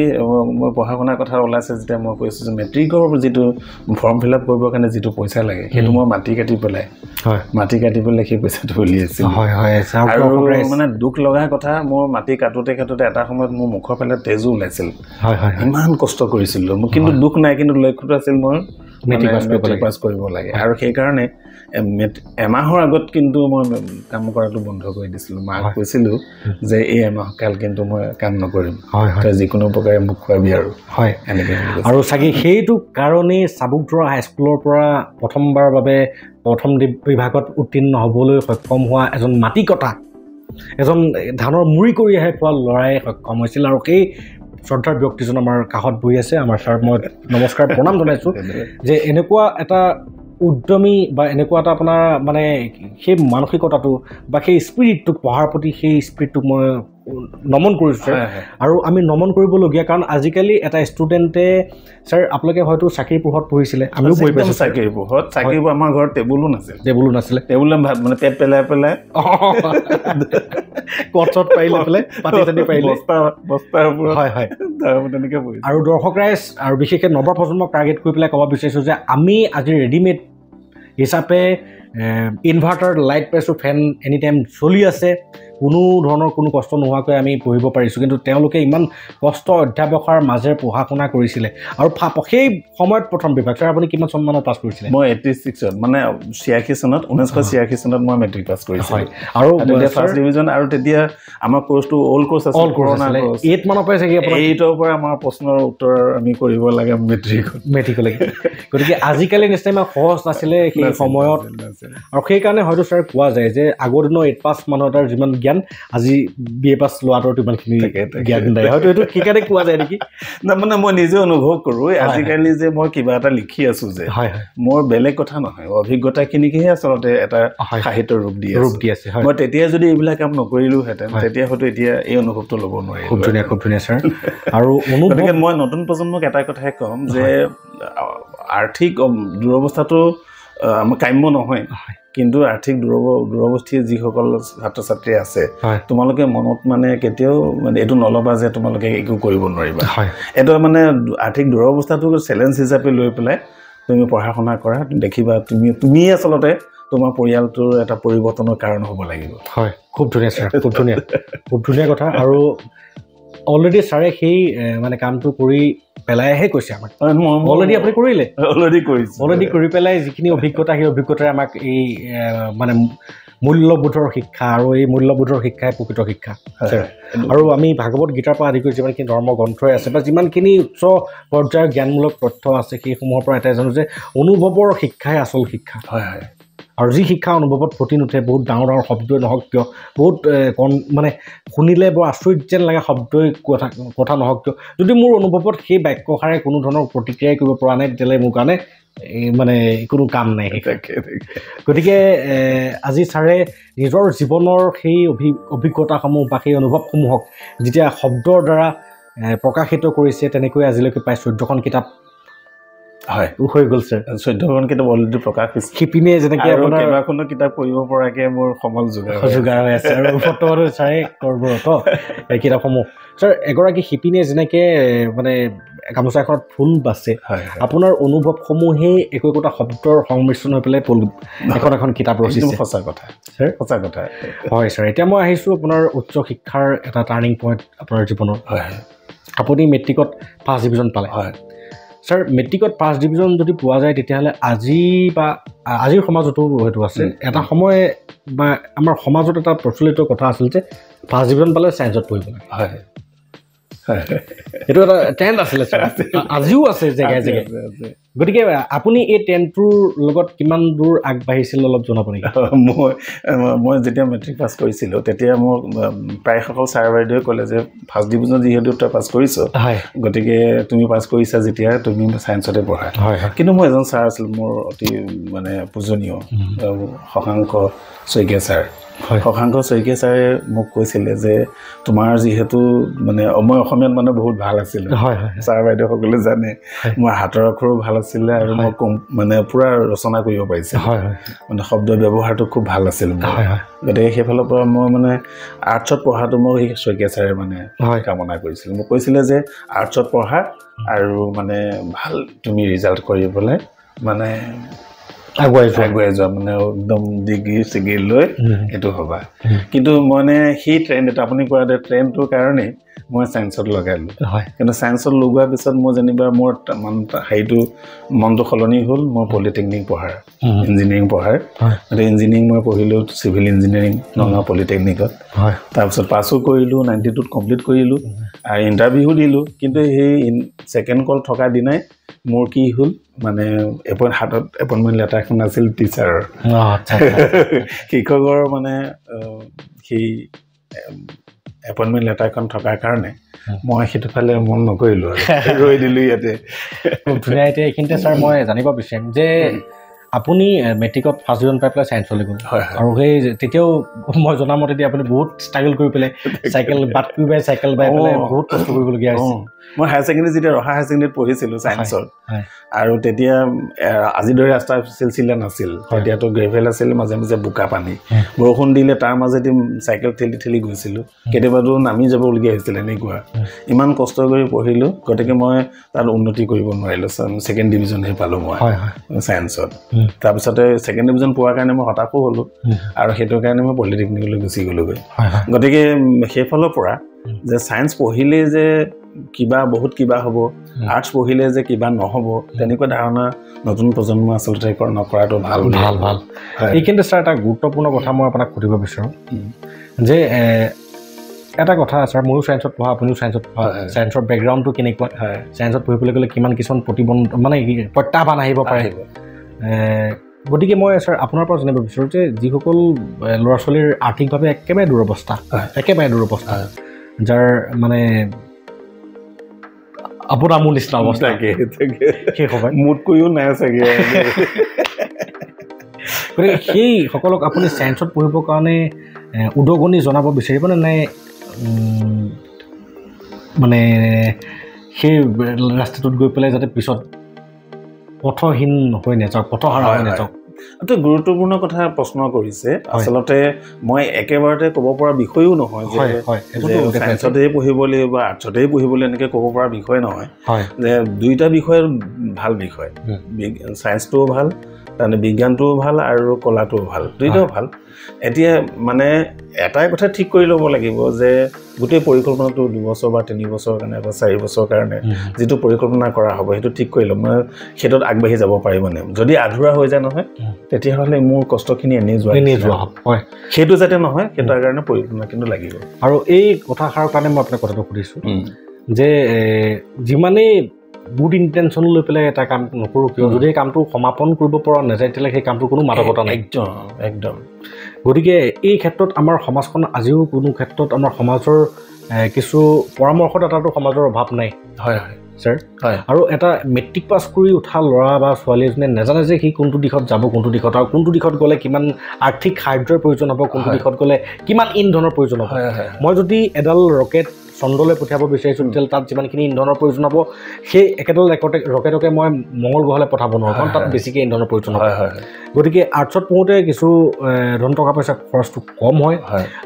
S2: মই পঢ়া শুনাৰ কথা ওলাইছে যেতিয়া মই কৈছোঁ যে মেট্ৰিকৰ যিটো ফৰ্ম ফিল আপ কৰিবৰ কাৰণে যিটো পইচা লাগে, সেইটো মই মাটি কাটি পেলাই সেই পইচাটো উলিয়াইছিলোঁ। আৰু মানে দুখ লগা কথা, মোৰ মাটি কাটোতে এটা সময়ত মোৰ মুখৰ ফালে তেজো ওলাইছিল। ইমান কষ্ট কৰিছিলোঁ মই, কিন্তু দুখ নাই, কিন্তু লক্ষ্যটো আছিল মই মেট্ৰিক পাছ কৰিব লাগে। আৰু সেইকাৰণে এমাহৰ আগত কিন্তু মই কাম কৰাটো বন্ধ কৰি দিছিলোঁ। মাক কৈছিলোঁ যে এই এমাহকাল কিন্তু মই কাম নকৰিম, তই যিকোনো প্ৰকাৰে মোক খুৱাবি।
S1: আৰু চাগে সেইটো কাৰণেই চাবুকধৰা হাইস্কুলৰ পৰা প্ৰথমবাৰৰ বাবে প্ৰথম বিভাগত উত্তীৰ্ণ হ'বলৈ সক্ষম হোৱা এজন মাটি কটা, এজন ধানৰ মুড়ি কৰি আহে পোৱা ল'ৰাই সক্ষম হৈছিল। আৰু সেই শ্ৰদ্ধাৰ ব্যক্তিজন আমাৰ কাষত বহি আছে। আমাৰ ছাৰ, মই নমস্কাৰ, প্ৰণাম জনাইছোঁ যে এনেকুৱা এটা উদ্যমী বা এনেকুৱা এটা আপোনাৰ মানে সেই মানসিকতাটো বা সেই স্পিৰিটটোক, পঢ়াৰ প্ৰতি সেই স্পিৰিটটোক মই নমন কৰিছোঁ ছাৰ আৰু আমি নমন কৰিবলগীয়া কাৰণ আজিকালি এটা ষ্টুডেণ্টে ছাৰ আপোনালোকে হয়তো চাকিৰ পোহৰত পঢ়িছিলে আমিও পঢ়ি পাইছোঁ
S2: চাকিৰ পোহৰত চাকিৰ আমাৰ ঘৰত টেবুলো নাছিলে
S1: ভাত
S2: মানে পেট পেলাই
S1: কচত পাৰিলে পেলাই পাতি চাতি পাৰিলে
S2: বস্তাৰ ওপৰত
S1: হয়
S2: তেনেকৈ পঢ়িছোঁ
S1: আৰু দৰ্শক ৰাইজ আৰু বিশেষকৈ নৱপ্ৰজন্মক টাৰ্গেট কৰি পেলাই ক'ব বিচাৰিছোঁ যে আমি আজি ৰেডিমেড হিচাপে ইনভাৰ্টাৰ লাইট পাইছোঁ ফেন এনি টাইম চলি আছে কোনো ধৰণৰ কোনো কষ্ট নোহোৱাকৈ আমি পঢ়িব পাৰিছোঁ কিন্তু তেওঁলোকে ইমান কষ্ট অধ্যাপকৰ মাজেৰে পঢ়া শুনা কৰিছিলে আৰু সেই সময়ত প্ৰথম বিভাগ ছাৰ আপুনি কিমান চনমানত পাছ কৰিছিলে
S2: মই 86 মানে 86 চনত 1986 চনত মই মেট্ৰিক পাছ কৰিছিলোঁ
S1: আৰু
S2: ফাৰ্ষ্ট ডিভিজন আৰু তেতিয়া আমাৰ কোৰ্চটো অল্ড কোৰ্চ
S1: আছিলে 8 মানৰ পৰাই চাগে
S2: 8ৰ পৰা আমাৰ প্ৰশ্নৰ উত্তৰ আমি কৰিব লাগে
S1: মেট্ৰিকলৈকে গতিকে আজিকালি নিশ্চয় ইমান সহজ নাছিলে সেই সময়ত আৰু সেইকাৰণে হয়তো ছাৰ কোৱা যায় যে আগৰ দিনৰ 8 পাছ মানুহ এটাৰ যিমান জ্ঞান আজি BA পাছ লোৱাটোৰ ইমানখিনি জ্ঞান নাই হয়তো এইটো সেইকাৰণে কোৱা যায় নেকি
S2: মানে মই নিজে অনুভৱ কৰোঁ আজিকালি যে মই কিবা এটা লিখি আছোঁ যে মোৰ বেলেগ কথা নহয় অভিজ্ঞতাখিনিকেহে আচলতে এটা সাহিত্যৰ ৰূপ দি আছে মই তেতিয়া যদি এইবিলাক কাম নকৰিলোহেঁতেন তেতিয়া হয়তো এতিয়া এই অনুভৱটো ল'ব নোৱাৰিম
S1: খুব ধুনীয়া ছাৰ আৰু
S2: গতিকে মই নতুন প্ৰজন্মক এটা কথাই ক'ম যে আৰ্থিক দুৰৱস্থাটো আমাৰ কাম্য নহয় কিন্তু আৰ্থিক দুৰৱস্থিৰ যিসকল ছাত্ৰ ছাত্ৰী আছে তোমালোকে মনত মানে কেতিয়াও মানে এইটো নল'বা যে তোমালোকে একো কৰিব নোৱাৰিবা এইটো মানে আৰ্থিক দুৰৱস্থাটো চেলেঞ্জ হিচাপে লৈ পেলাই তুমি পঢ়া শুনা কৰা দেখিবা তুমি আচলতে তোমাৰ পৰিয়ালটোৰ এটা পৰিৱৰ্তনৰ কাৰণ হ'ব লাগিব
S1: খুব ধুনীয়া ছাৰ খুব ধুনীয়া কথা আৰু অলৰেডি ছাৰে সেই মানে কামটো কৰি পেলাইহে কৈছে আমাক অলৰেডি আপুনি কৰিলে অলৰেডি কৰি পেলাই যিখিনি অভিজ্ঞতা সেই অভিজ্ঞতাৰে আমাক এই মানে মূল্যবোধৰ শিক্ষা আৰু এই মূল্যবোধৰ শিক্ষাই প্ৰকৃত শিক্ষা আৰু আমি ভাগৱত গীতাৰ পৰা আদি কৰি যিমানখিনি ধৰ্ম গ্ৰন্থই আছে বা যিমানখিনি উচ্চ পৰ্যায়ৰ জ্ঞানমূলক তথ্য আছে সেইসমূহৰ পৰা এটাই জানো যে অনুভৱৰ শিক্ষাই আচল শিক্ষা আৰু যি শিক্ষা অনুভৱত ফুটি নুঠে বহুত ডাঙৰ শব্দই নহওক কিয় বহুত মানে শুনিলে বৰ আচৰিত যেন লাগে শব্দই কথা নহওক কিয় যদি মোৰ অনুভৱত সেই বাক্যষাৰে কোনো ধৰণৰ প্ৰতিক্ৰিয়াই কৰিব পৰা নাই তেতিয়াহ'লে মোৰ কাৰণে মানে কোনো কাম নাই গতিকে আজি ছাৰে নিজৰ জীৱনৰ সেই অভিজ্ঞতাসমূহ বা সেই অনুভৱসমূহক যেতিয়া শব্দৰ দ্বাৰা প্ৰকাশিত কৰিছে তেনেকৈ আজিলৈকে প্ৰায় 14খন কিতাপ হৈ গ'ল ছাৰ
S2: 14খন কিতাপ অলৰেডি প্ৰকাশ হৈছে
S1: শিপিনে যেনেকৈ আপোনাৰ
S2: কেইবাখনো কিতাপ পঢ়িব পৰাকৈ মোৰ সমল যোগাৰ
S1: হৈ আছে আৰু বৰ্তমানো ছাৰে কৰ্মৰত এই কিতাপসমূহ ছাৰ এগৰাকী শিপিনে যেনেকৈ মানে গামোচা এখনত ফুল বাচে আপোনাৰ অনুভৱসমূহেই একোটা শব্দৰ সংমিশ্ৰণ হৈ পেলাই এখন কিতাপ ৰচিছে
S2: সঁচা কথা
S1: হয় ছাৰ এতিয়া মই আহিছোঁ আপোনাৰ উচ্চ শিক্ষাৰ এটা টাৰ্ণিং পইণ্ট আপোনাৰ জীৱনৰ আপুনি মেট্ৰিকত ফাৰ্ষ্ট ডিভিজন পালে ছাৰ মেট্ৰিকত ফাৰ্ষ্ট ডিভিজন যদি পোৱা যায় তেতিয়াহ'লে আজিৰ সমাজতো হয়তো আছে এটা সময় বা আমাৰ সমাজত এটা প্ৰচলিত কথা আছিল যে ফাৰ্ষ্ট ডিভিজন পালে ছায়েন্সত পঢ়িব লাগে এইটো এটা ট্ৰেণ্ড আছিলে ছাৰ আজিও আছে জেগাই গতিকে আপুনি এই ট্ৰেণ্ডটোৰ লগত কিমান দূৰ আগবাঢ়িছিল অলপ জনাব নেকি
S2: মই যেতিয়া মেট্ৰিক পাছ কৰিছিলোঁ তেতিয়া মোক প্ৰায়সকল ছাৰ বাইদেৱে ক'লে যে ফাৰ্ষ্ট ডিভিজন যিহেতু তই পাছ কৰিছ গতিকে তুমি পাছ কৰিছা যেতিয়া তুমি ছায়েন্সতে পঢ়া কিন্তু মই এজন ছাৰ আছিল মোৰ অতি মানে পূজনীয় শশাংক শইকীয়া ছাৰ ছাৰে মোক কৈছিলে যে তোমাৰ যিহেতু মানে মই অসমীয়াত মানে বহুত ভাল আছিলে ছাৰ বাইদেউসকলে জানে মোৰ হাতৰ আখৰো ভাল আছিলে আৰু মই মানে পূৰা ৰচনা কৰিব পাৰিছিলোঁ মানে শব্দ ব্যৱহাৰটো খুব ভাল আছিল গতিকে সেইফালৰ পৰা মই মানে আৰ্টছত পঢ়াটো মই সেই শইকীয়া ছাৰে মানে কামনা কৰিছিলোঁ মোক কৈছিলে যে আৰ্টছত পঢ়া আৰু মানে ভাল তুমি ৰিজাল্ট কৰি পেলাই মানে আগুৱাই যোৱা মানে একদম ডিগ্ৰী লৈ এইটো হ'বা কিন্তু মানে সেই ট্ৰেণ্ড এটা আপুনি কোৱা ট্ৰেণ্ডটোৰ কাৰণেই মই ছায়েন্সত লগালোঁ কিন্তু ছায়েন্সত লগোৱাৰ পিছত মোৰ যেনিবা মোৰ হেৰিটো মনটো সলনি হ'ল মই পলিটেকনিক পঢ়াৰ ইঞ্জিনিয়াৰিং পঢ়াৰ গতিকে ইঞ্জিনিয়াৰিং মই পঢ়িলোঁ চিভিল ইঞ্জিনিয়াৰিং নগাঁও পলিটেকনিকত তাৰপিছত পাছো কৰিলোঁ 92ত কমপ্লিট কৰিলোঁ আৰু ইণ্টাৰভিউ দিলোঁ কিন্তু সেই ছেকেণ্ড কল থকা দিনাই মোৰ কি হ'ল মানে হাতত এপইণ্টমেণ্ট লেটাৰ এখন আছিল টিচাৰৰ শিক্ষকৰ মানে সেই এপইণ্টমেণ্ট লেটাৰখন থকাৰ কাৰণে মই সেইটো ফালে মন নকৰিলোঁ আৰু ৰৈ দিলোঁ ইয়াতে
S1: খুব ধুনীয়া এতিয়া এইখিনিতে ছাৰ মই জানিব বিচাৰিম যে আপুনি মেট্ৰিকত ফাৰ্ষ্ট ডিভিজন পাই পেলাই ছায়েন্সলৈ গ'ল আৰু সেই তেতিয়াও মই জনামতে আপুনি বহুত ষ্ট্ৰাগল কৰি পেলাই চাইকেল বাট কৰি বাই চাইকেল বাই পেলাই বহুত কষ্ট কৰিবলগীয়া হৈছে
S2: মই হায়াৰ ছেকেণ্ডেৰী যেতিয়া ৰহা হায়াৰ ছেকেণ্ডেৰীত পঢ়িছিলোঁ ছায়েন্সত আৰু তেতিয়া আজিৰ দৰে ৰাস্তা চিলচিলা নাছিল তেতিয়াতো গ্ৰেভেল আছিল মাজে মাজে বোকা পানী বৰষুণ দিলে তাৰ মাজেদি চাইকেল ঠেলি ঠেলি গৈছিলোঁ কেতিয়াবাতো নামি যাবলগীয়া হৈছিল এনেকুৱা ইমান কষ্ট কৰি পঢ়িলোঁ গতিকে মই তাত উন্নতি কৰিব নোৱাৰিলোঁ ছেকেণ্ড ডিভিজনহে পালোঁ মই ছায়েন্সত তাৰপিছতে ছেকেণ্ড ডিভিজন পোৱাৰ কাৰণে মই হতাশো হ'লোঁ আৰু সেইটো কাৰণে মই পলিটেকনিকলৈ গুচি গ'লোগৈ গতিকে সেইফালৰ পৰা যে ছায়েন্স পঢ়িলে যে কিবা বহুত কিবা হ'ব আৰ্টছ পঢ়িলে যে কিবা নহ'ব তেনেকুৱা ধাৰণা নতুন প্ৰজন্ম আচলতে নকৰাটো ভাল
S1: ভাল ভাল এইখিনিতে ছাৰ এটা গুৰুত্বপূৰ্ণ কথা মই আপোনাক সুধিব বিচাৰোঁ যে এটা কথা ছাৰ ময়ো ছায়েন্সত পঢ়া আপুনিও ছায়েন্সত পঢ়া ছায়েন্সৰ বেকগ্ৰাউণ্ডটো কেনেকুৱা ছায়েন্সত পঢ়িবলৈ গ'লে কিমান কিছুমান প্ৰতিবন্ধ মানে প্ৰত্যাহ্বান আহিব পাৰে গতিকে মই ছাৰ আপোনাৰ পৰা জানিব বিচাৰোঁ যে যিসকল ল'ৰা ছোৱালীৰ আৰ্থিকভাৱে একেবাৰে দুৰৱস্থা যাৰ মানে আপোনাৰ মোৰ নিচিনা অৱস্থা সেই সময়
S2: মোতকৈও নাই চাগে
S1: গতিকে সেইসকলক আপুনি ছায়েন্সত পঢ়িবৰ কাৰণে উদগনি জনাব বিচাৰিবনে নাই মানে সেই ৰাস্তাটোত গৈ পেলাই যাতে পিছত পথহীন হৈ নাযাওক পথহাৰা হৈ নাযাওক
S2: এটা গুৰুত্বপূৰ্ণ কথা প্ৰশ্ন কৰিছে আচলতে মই একেবাৰতে ক'ব পৰা বিষয়ো নহয় যে ছায়েন্সতেই পঢ়িব লাগিব বা আৰ্টছতেই পঢ়িবলৈ এনেকৈ ক'ব পৰা বিষয় নহয় যে দুইটা বিষয় ভাল বিষয় ছায়েন্সটোও ভাল তাৰমানে বিজ্ঞানটোও ভাল আৰু কলাটোও ভাল দুইটাও ভাল এতিয়া মানে এটাই কথা ঠিক কৰি ল'ব লাগিব যে গোটেই পৰিকল্পনাটো 2 বছৰ বা 3 বছৰৰ কাৰণে বা 4 বছৰৰ কাৰণে যিটো পৰিকল্পনা কৰা হ'ব সেইটো ঠিক কৰি ল'ম মানে সেইটোত আগবাঢ়ি যাব পাৰিবনে যদি আধৰুৱা হৈ যায় নহয় তেতিয়াহ'লে মোৰ কষ্টখিনি এনেই যোৱা
S1: হয়
S2: সেইটো যাতে নহয় সেইটোৰ কাৰণে পৰিকল্পনা কিন্তু লাগিব
S1: আৰু এই কথাষাৰৰ কাৰণে মই আপোনাক কথাটো সুধিছোঁ যে যিমানেই গুড ইণ্টেনশ্যন লৈ পেলাই এটা কাম নকৰোঁ কিয় যদি এই কামটো সমাপন কৰিব পৰা নাযায় তেতিয়াহ'লে সেই কামটোৰ কোনো মাদকতা নাই
S2: একদম
S1: গতিকে এই ক্ষেত্ৰত আমাৰ সমাজখন আজিও কোনো ক্ষেত্ৰত আমাৰ সমাজৰ কিছু পৰামৰ্শদাতাটো সমাজৰ অভাৱ নাই
S2: হয় হয়
S1: ছাৰ আৰু এটা মেট্ৰিক পাছ কৰি উঠা ল'ৰা বা ছোৱালী এজনে নাজানে যে সি কোনটো দিশত যাব কোনটো দিশত আৰু কোনটো দিশত গ'লে কিমান আৰ্থিক সাহায্যৰ প্ৰয়োজন হ'ব কোনটো দিশত গ'লে কিমান ইন্ধনৰ প্ৰয়োজন হ'ব মই যদি এডাল ৰকেট চন্দ্ৰলৈ পঠিয়াব বিচাৰিছোঁ তেতিয়াহ'লে তাত যিমানখিনি ইন্ধনৰ প্ৰয়োজন হ'ব সেই একেডাল ৰকেটকে মই মংগল গ্ৰহলৈ পঠাব নোৱাৰোঁ কাৰণ তাত বেছিকৈ ইন্ধনৰ প্ৰয়োজন হ'ব গতিকে আৰ্টছত পঢ়োঁতে কিছু ধন টকা পইচাৰ খৰচটো কম হয়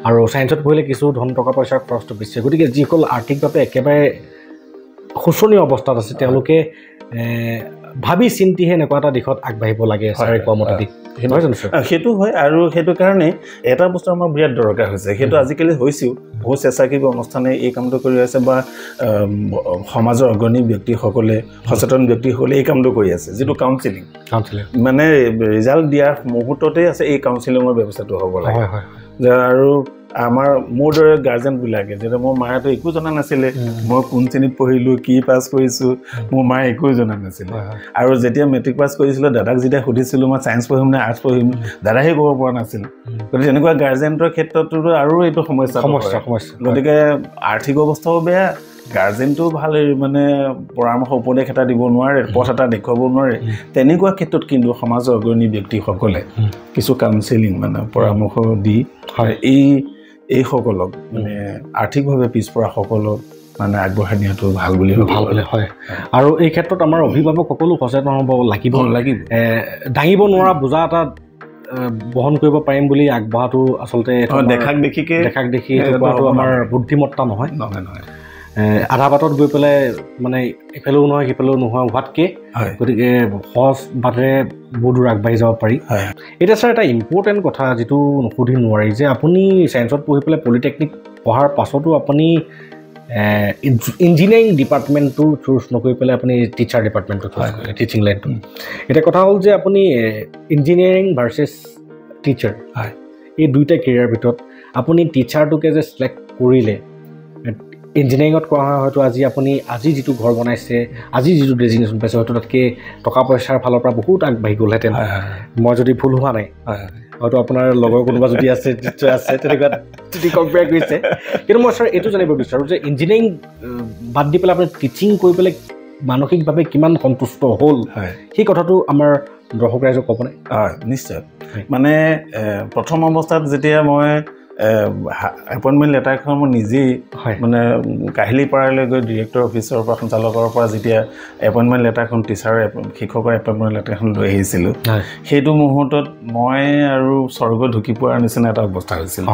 S1: আৰু ছায়েন্সত পঢ়িলে কিছু ধন টকা পইচাৰ খৰচটো বেছি হয় গতিকে যিসকল আৰ্থিকভাৱে একেবাৰে শোচনীয় অৱস্থাত আছে তেওঁলোকে ভাবি চিন্তিহে এনেকুৱা এটা দিশত আগবাঢ়িব লাগে ছাৰে কোৱা মতে
S2: সেইটো হয় আৰু সেইটো কাৰণে এটা বস্তু আমাৰ বিৰাট দৰকাৰ হৈছে সেইটো আজিকালি হৈছেও বহুত স্বেচ্ছাসেৱী অনুষ্ঠানে এই কামটো কৰি আছে বা সমাজৰ অগ্ৰণী ব্যক্তিসকলে সচেতন ব্যক্তিসকলে এই কামটো কৰি আছে যিটো কাউন্সেলিং মানে ৰিজাল্ট দিয়াৰ মুহূৰ্ততে আছে এই কাউন্সেলিঙৰ ব্যৱস্থাটো হ'ব লাগে আৰু আমাৰ মোৰ দৰে গাৰ্জেনবিলাকে যেতিয়া মোৰ মায়েতো একো জনা নাছিলে মই কোন শ্ৰেণীত পঢ়িলোঁ কি পাছ কৰিছোঁ মোৰ মায়ে একো জনা নাছিলে আৰু যেতিয়া মেট্ৰিক পাছ কৰিছিলোঁ দাদাক যেতিয়া সুধিছিলোঁ মই ছায়েন্স পঢ়িম নে আৰ্টছ পঢ়িম দাদাহে ক'ব পৰা নাছিল গতিকে তেনেকুৱা গাৰ্জেণ্টৰ ক্ষেত্ৰতো আৰু এইটো সমস্যা গতিকে আৰ্থিক অৱস্থাও বেয়া গাৰ্জেনটো ভাল মানে পৰামৰ্শ উপদেশ এটা দিব নোৱাৰে পথ এটা দেখুৱাব নোৱাৰে তেনেকুৱা ক্ষেত্ৰত কিন্তু সমাজৰ অগ্ৰণী ব্যক্তিসকলে কিছু কাউন্সেলিং মানে পৰামৰ্শ দি এইসকলক মানে আৰ্থিকভাৱে পিছপৰা সকলক মানে আগবঢ়াই নিয়াটো ভাল বুলি
S1: হয় আৰু এই ক্ষেত্ৰত আমাৰ অভিভাৱক সকলো সচেতন হ'ব লাগিব দাঙিব নোৱাৰা বোজা এটা বহন কৰিব পাৰিম বুলি আগবঢ়াটো আচলতে দেখাক দেখি আমাৰ বুদ্ধিমত্তা নহয় আধা বাটত গৈ পেলাই মানে ইফালেও নহয় সিফালেও নোহোৱা হোৱাতকৈ গতিকে সহজ বাটেৰে বহু দূৰ আগবাঢ়ি যাব পাৰি এতিয়া ছাৰ এটা ইম্পৰ্টেণ্ট কথা যিটো নুসুধি নোৱাৰি যে আপুনি ছায়েন্সত পঢ়ি পেলাই পলিটেকনিক পঢ়াৰ পাছতো আপুনি ইঞ্জিনিয়াৰিং ডিপাৰ্টমেণ্টটো চুজ নকৰি পেলাই আপুনি টিচাৰ ডিপাৰ্টমেণ্টটো টিচিং লাইনটো এতিয়া কথা হ'ল যে আপুনি ইঞ্জিনিয়াৰিং ভাৰ্চেছ টিচাৰ এই দুইটা কেৰিয়াৰ ভিতৰত আপুনি টিচাৰটোকে যে চিলেক্ট কৰিলে ইঞ্জিনিয়াৰিঙত কৰা হয় হয়তো আজি যিটো ঘৰ বনাইছে আজি যিটো ডেজিগনেশ্যন পাইছে হয়তো তাতকৈ টকা পইচাৰ ফালৰ পৰা বহুত আগবাঢ়ি গ'লহেঁতেন মই যদি ভুল হোৱা নাই হয়তো আপোনাৰ লগৰ কোনোবা যদি আছে তেনেকুৱা যদি কম্পেয়াৰ কৰিছে কিন্তু মই ছাৰ এইটো জানিব বিচাৰোঁ যে ইঞ্জিনিয়াৰিং বাদ দি পেলাই আপুনি টিচিং কৰি পেলাই মানসিকভাৱে কিমান সন্তুষ্ট হ'ল সেই কথাটো আমাৰ দৰ্শক ৰাইজক ক'বনে?
S2: হয়, নিশ্চয়। মানে প্ৰথম অৱস্থাত যেতিয়া মই এপইণ্টমেণ্ট লেটাৰখন মই নিজেই মানে কাহিলীপাৰালৈ গৈ ডিৰেক্টৰ অফিচৰ পৰা সঞ্চালকৰ পৰা যেতিয়া এপইণ্টমেণ্ট লেটাৰখন শিক্ষকৰ এপইণ্টমেণ্ট লেটাৰখন লৈ আহিছিলোঁ, সেইটো মুহূৰ্তত মই আৰু স্বৰ্গ ঢুকি পোৱাৰ নিচিনা এটা অৱস্থা হৈছিল।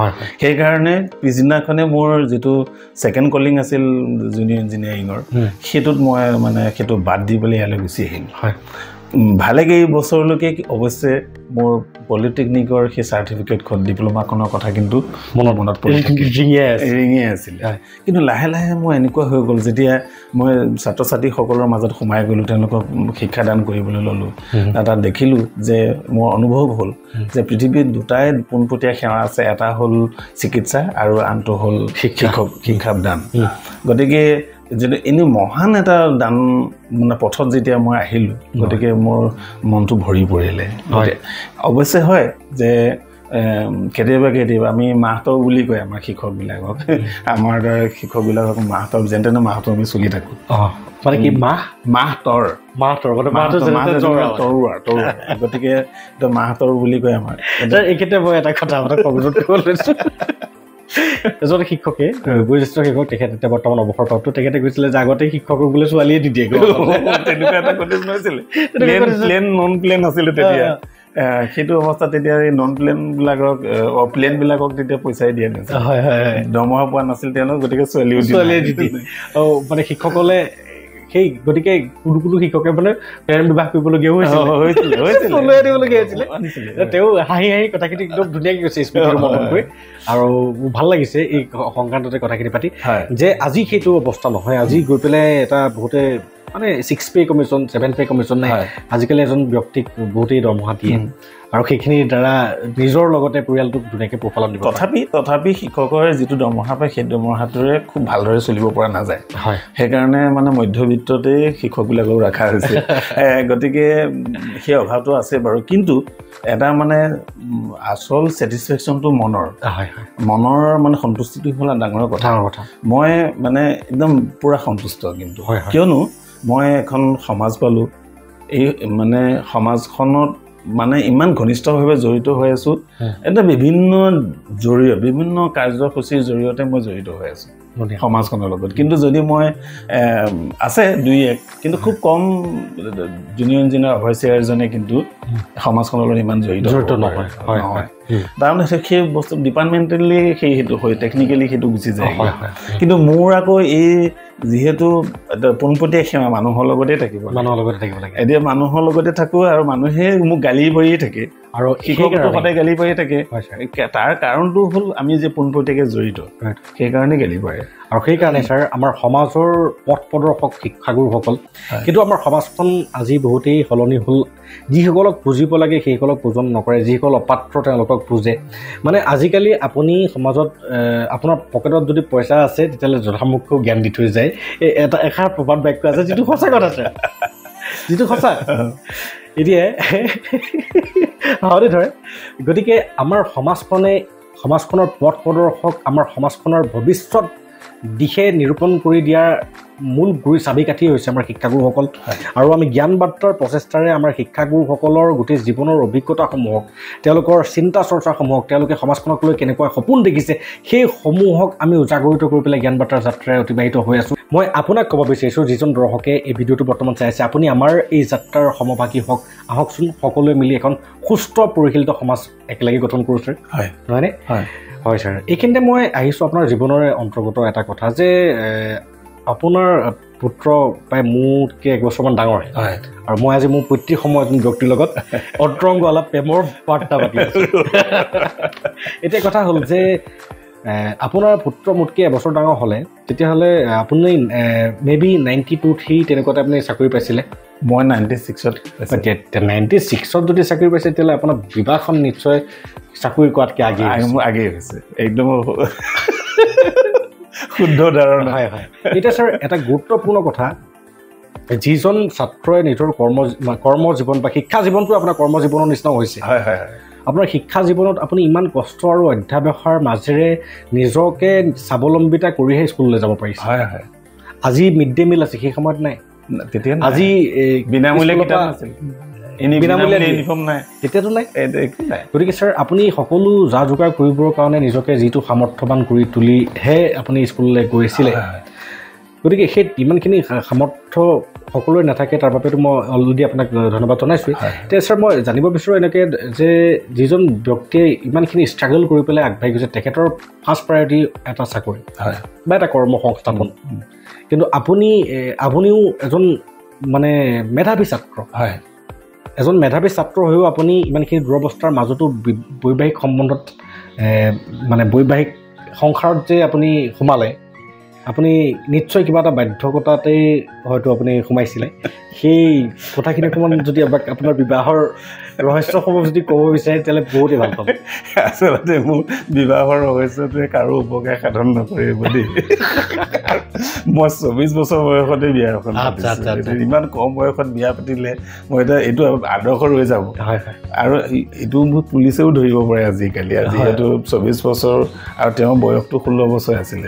S2: সেইকাৰণে পিছদিনাখনে মোৰ যিটো ছেকেণ্ড কলিং আছিল জুনিয়ৰ ইঞ্জিনিয়াৰিঙৰ, সেইটোত মই মানে সেইটো বাদ দি পেলাই ইয়ালৈ গুচি আহিলোঁ। ভালেকেই বছৰলৈকে অৱশ্যে মোৰ পলিটেকনিকৰ সেই চাৰ্টিফিকেটখন ডিপ্ল'মাখনৰ কথা কিন্তু মনত পৰি ৰিঙিয়ে আছিলে। কিন্তু লাহে লাহে মোৰ এনেকুৱা হৈ গ'ল, যেতিয়া মই ছাত্ৰ ছাত্ৰীসকলৰ মাজত সোমাই গ'লোঁ, তেওঁলোকক শিক্ষাদান কৰিবলৈ ল'লোঁ, তাত দেখিলোঁ যে মোৰ অনুভৱ হ'ল যে পৃথিৱীত দুটাই পোনপটীয়া সেৱা আছে, এটা হ'ল চিকিৎসা আৰু আনটো হ'ল শিক্ষাদান। গতিকে যদি এনেই মহান এটা দান মানে পথত যেতিয়া মই আহিলোঁ, গতিকে মোৰ মনটো ভৰি পৰিলে। অৱশ্যে হয় যে কেতিয়াবা আমি মাহঁতৰ বুলি কয় আমাৰ শিক্ষকবিলাকক, আমাৰ দৰে শিক্ষকবিলাকক মাহঁতৰ যেন তেনে মাহঁতৰ আমি চলি থাকোঁ।
S1: মানে কি
S2: মাহঁতৰ গতিকে মাহঁতৰ বুলি কয় আমাৰ।
S1: এইকেইটা মই এটা কথা এজন শিক্ষকে বয়োজ্যেষ্ঠ শিক্ষক, তেখেত এতিয়া বৰ্তমান অৱসৰপ্ৰাপ্ত, তেখেতে কৈছিলে যে আগতে শিক্ষকক বোলে ছোৱালীয়ে নিদিয়ে।
S2: তেনেকুৱা এটা কণ্ডিশ্যন হৈছিলে, নন প্লেন আছিলে তেতিয়া। সেইটো অৱস্থাত তেতিয়া এই নন প্লেনবিলাকক তেতিয়া পইচাই দিয়া নাছিল, দৰমহা পোৱা নাছিল তেওঁলোক, গতিকে ছোৱালীয়ে নিদিয়ে।
S1: মানে শিক্ষকলে সেই গতিকে কোনো শিক্ষকে মানে প্ৰেৰণ বিবাহ কৰিবলগীয়া হৈছিলে। তেওঁ হাঁহি কথাখিনি একদম ধুনীয়াকৈ কৈছে স্মৃতিৰ মনত কৰি, আৰু ভাল লাগিছে এই সংক্ৰান্ততে কথাখিনি পাতি যে আজি সেইটো অৱস্থা নহয়। আজি গৈ পেলাই এটা বহুতে মানে 6 পে কমিশ্যন 7 পে কমিশ্যন নাই, আজিকালি এজন ব্যক্তিক বহুতেই দৰমহা দিয়ে, আৰু সেইখিনিৰ দ্বাৰা নিজৰ লগতে পৰিয়ালটোক ধুনীয়াকৈ পোহপালন দিব।
S2: তথাপি শিক্ষকৰ যিটো দৰমহা পায় সেই দৰমহাটোৰে খুব ভালদৰে চলিব পৰা নাযায়। সেইকাৰণে মানে মধ্যবিত্ততেই শিক্ষকবিলাকক ৰখা হৈছে। গতিকে সেই অভাৱটো আছে বাৰু, কিন্তু এটা মানে আচল ছেটিছফেকশ্যনটো মনৰ মানে সন্তুষ্টিটো হ'ল ডাঙৰ কথা। মই মানে একদম পূৰা সন্তুষ্ট, কিন্তু কিয়নো মই এখন সমাজ পালোঁ, এই মানে সমাজখনত মানে ইমান ঘনিষ্ঠভাৱে জড়িত হৈ আছোঁ, এটা বিভিন্ন কাৰ্যসূচীৰ জৰিয়তে মই জড়িত হৈ আছোঁ সমাজখনৰ লগত। কিন্তু যদি মই আছে 2-1, কিন্তু খুব কম জুনিয়ৰ ইঞ্জিনিয়াৰ অভাৰচিয়াৰ এজনে কিন্তু সমাজখনৰ লগত ইমান জড়িত নহয়। তাৰমানে সেই বস্তু ডিপাৰ্টমেণ্টেলি সেইটো হয়, টেকনিকেলি সেইটো গুচি যায়। কিন্তু মোৰ আকৌ এই যিহেতু পোনপটীয়া সেৱা মানুহৰ লগতে থাকিব লাগে, এতিয়া মানুহৰ লগতে থাকোঁ, আৰু মানুহে মোক গালি পাৰিয়ে থাকে, আৰু শিক্ষকটো সদায় গালি পাৰিয়ে থাকে। তাৰ কাৰণটো হ'ল আমি যে পোনপটীয়াকৈ জড়িত, সেইকাৰণে গালি পাৰে।
S1: আৰু সেইকাৰণে ছাৰ আমাৰ সমাজৰ পথ প্ৰদৰ্শক শিক্ষাগুৰুসকল, কিন্তু আমাৰ সমাজখন আজি বহুতেই সলনি হ'ল। যিসকলক পুজিব লাগে সেইসকলক পূজন নকৰে, যিসকল অপাত্ৰ তেওঁলোকক পুজে। মানে আজিকালি আপুনি সমাজত আপোনাৰ পকেটত যদি পইচা আছে তেতিয়াহ'লে যথামুখ্য জ্ঞান দি থৈ যায়। এষাৰ প্ৰবাদ বাক্য আছে যিটো সঁচা কথা আছে, যিটো সঁচা। এতিয়া হাওঁতে ধৰে। গতিকে আমাৰ সমাজখনৰ পথ প্ৰদৰ্শক, আমাৰ সমাজখনৰ ভৱিষ্যত দিশে নিৰূপণ কৰি দিয়াৰ মূল গুৰি চাবিকাঠি হৈছে আমাৰ শিক্ষাগুৰুসকল। আৰু আমি জ্ঞান বাৰ্তাৰ প্ৰচেষ্টাৰে আমাৰ শিক্ষাগুৰুসকলৰ গোটেই জীৱনৰ অভিজ্ঞতাসমূহক, তেওঁলোকৰ চিন্তা চৰ্চাসমূহক, তেওঁলোকে সমাজখনক লৈ কেনেকুৱা সপোন দেখিছে, সেই সমূহক আমি উজাগৰিত কৰি পেলাই জ্ঞান বাৰ্তাৰ যাত্ৰাৰে অতিবাহিত হৈ আছোঁ। মই আপোনাক ক'ব বিচাৰিছোঁ, যিজন দৰ্শকে এই ভিডিঅ'টো বৰ্তমান চাই আছে, আপুনি আমাৰ এই যাত্ৰাৰ সমভাগী হওক। আহকচোন সকলোৱে মিলি এখন সুস্থ পৰিশীলিত সমাজ একেলগে গঠন কৰোঁ ছাৰ, নহয়নে? হয় ছাৰ। এইখিনিতে মই আহিছোঁ আপোনাৰ জীৱনৰে অন্তৰ্গত এটা কথা, যে আপোনাৰ পুত্ৰ প্ৰায় মোতকৈ 1 বছৰমান ডাঙৰ, আৰু মই আজি মোৰ পৈতৃক সময় এজন ব্যক্তিৰ লগত অন্তৰংগ অলপ প্ৰেমৰ বাৰ্তা পাতি আছোঁ। এতিয়া কথা হ'ল যে আপোনাৰ পুত্ৰ মোতকৈ এবছৰ ডাঙৰ হ'লে, তেতিয়াহ'লে আপুনি মেবি 92-3 তেনেকুৱাতে আপুনি চাকৰি পাইছিলে।
S2: মই 96ত
S1: 96ত যদি চাকৰি পাইছে, তেতিয়াহ'লে আপোনাৰ বিবাহখন নিশ্চয় চাকৰি কৰাতকৈ
S2: আগেই হৈছে। একদম শুদ্ধ ধাৰণা।
S1: এতিয়া ছাৰ এটা গুৰুত্বপূৰ্ণ কথা, যিজন ছাত্ৰই নিজৰ কৰ্মজীৱন বা শিক্ষা জীৱনটো আপোনাৰ কৰ্মজীৱনৰ নিচিনাও হৈছে। আপোনাৰ শিক্ষা জীৱনত আপুনি ইমান কষ্ট আৰু অধ্যাৱসায়ৰ মাজেৰে নিজকে স্বাৱলম্বিতা কৰিহে স্কুললৈ যাব পাৰিছে। আজি মিড ডে মিল আছে, সেই সময়ত নাই।
S2: তেতিয়া
S1: আজি
S2: বিনামূলীয়া কিতাপ আছিল, ইউনিফৰ্ম নাই
S1: তেতিয়াতো নাই গতিকে ছাৰ আপুনি সকলো যা যোগাৰ কৰিবৰ কাৰণে নিজকে যিটো সামৰ্থ্যৱান কৰি তুলিহে আপুনি স্কুললৈ গৈছিলে গতিকে সেই ইমানখিনি সামৰ্থ্য সকলোৰে নাথাকে তাৰ বাবেতো মই অলৰেডি আপোনাক ধন্যবাদ জনাইছোঁ এতিয়া ছাৰ মই জানিব বিচাৰোঁ এনেকৈ যে যিজন ব্যক্তিয়ে ইমানখিনি ষ্ট্ৰাগল কৰি পেলাই আগবাঢ়ি গৈছে তেখেতৰ ফাৰ্ষ্ট প্ৰায়ৰিটি এটা চাকৰি বা এটা কৰ্ম সংস্থাপন কিন্তু আপুনিও এজন মানে মেধাৱী ছাত্ৰ এজন মেধাৱী ছাত্ৰ হৈও আপুনি ইমানখিনি দুৰৱস্থাৰ মাজতো বৈবাহিক সম্বন্ধত মানে বৈবাহিক সংসাৰত যে আপুনি সোমালে আপুনি নিশ্চয় কিবা এটা বাধ্যকতাতেই হয়তো আপুনি সোমাইছিলে সেই কথাখিনি অকণমান যদি আপোনাৰ বিবাহৰ ৰহস্যসমূহ যদি ক'ব বিচাৰে তেতিয়াহ'লে বহুতেই ভাল পাব
S2: আচলতে মোৰ বিবাহৰ ৰহস্যটোৱে কাৰো উপকাৰ সাধন নকৰিব দেই মই 24 বছৰ বয়সতে বিয়া এখন ইমান কম বয়সত বিয়া পাতিলে মই এতিয়া এইটো আদৰ্শ ৰৈ যাব আৰু এইটো মোক পুলিচেও ধৰিব পাৰে আজিকালি যিহেতু 24 বছৰ আৰু তেওঁৰ বয়সটো 16 বছৰ আছিলে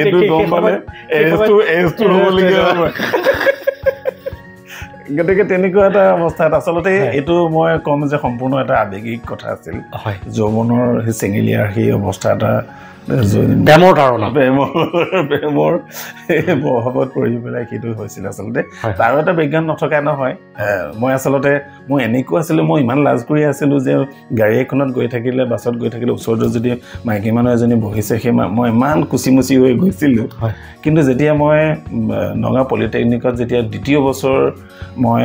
S2: এইটো গম পালে এজটো হ'বলগীয়া গতিকে তেনেকুৱা এটা অৱস্থাত আচলতে এইটো মই ক'ম যে সম্পূৰ্ণ এটা আৱেগিক কথা আছিল যৌৱনৰ সেই চেঙেলীয়াৰ সেই অৱস্থা এটা
S1: প্ৰেমৰ ধাৰণা
S2: প্ৰেমৰ প্ৰভাৱত পৰি পেলাই সেইটো হৈছিল আচলতে তাৰো এটা বিজ্ঞান নথকা নহয় মই আচলতে মই এনেকুৱা আছিলোঁ মই ইমান লাজ কৰি আছিলোঁ যে গাড়ী এখনত গৈ থাকিলে বাছত গৈ থাকিলে ওচৰতে যদি মাইকী মানুহ এজনী বহিছে সেই মই ইমান কুচিমুচি হৈ গৈছিলোঁ কিন্তু যেতিয়া মই নগাঁও পলিটেকনিকত যেতিয়া দ্বিতীয় বছৰ মই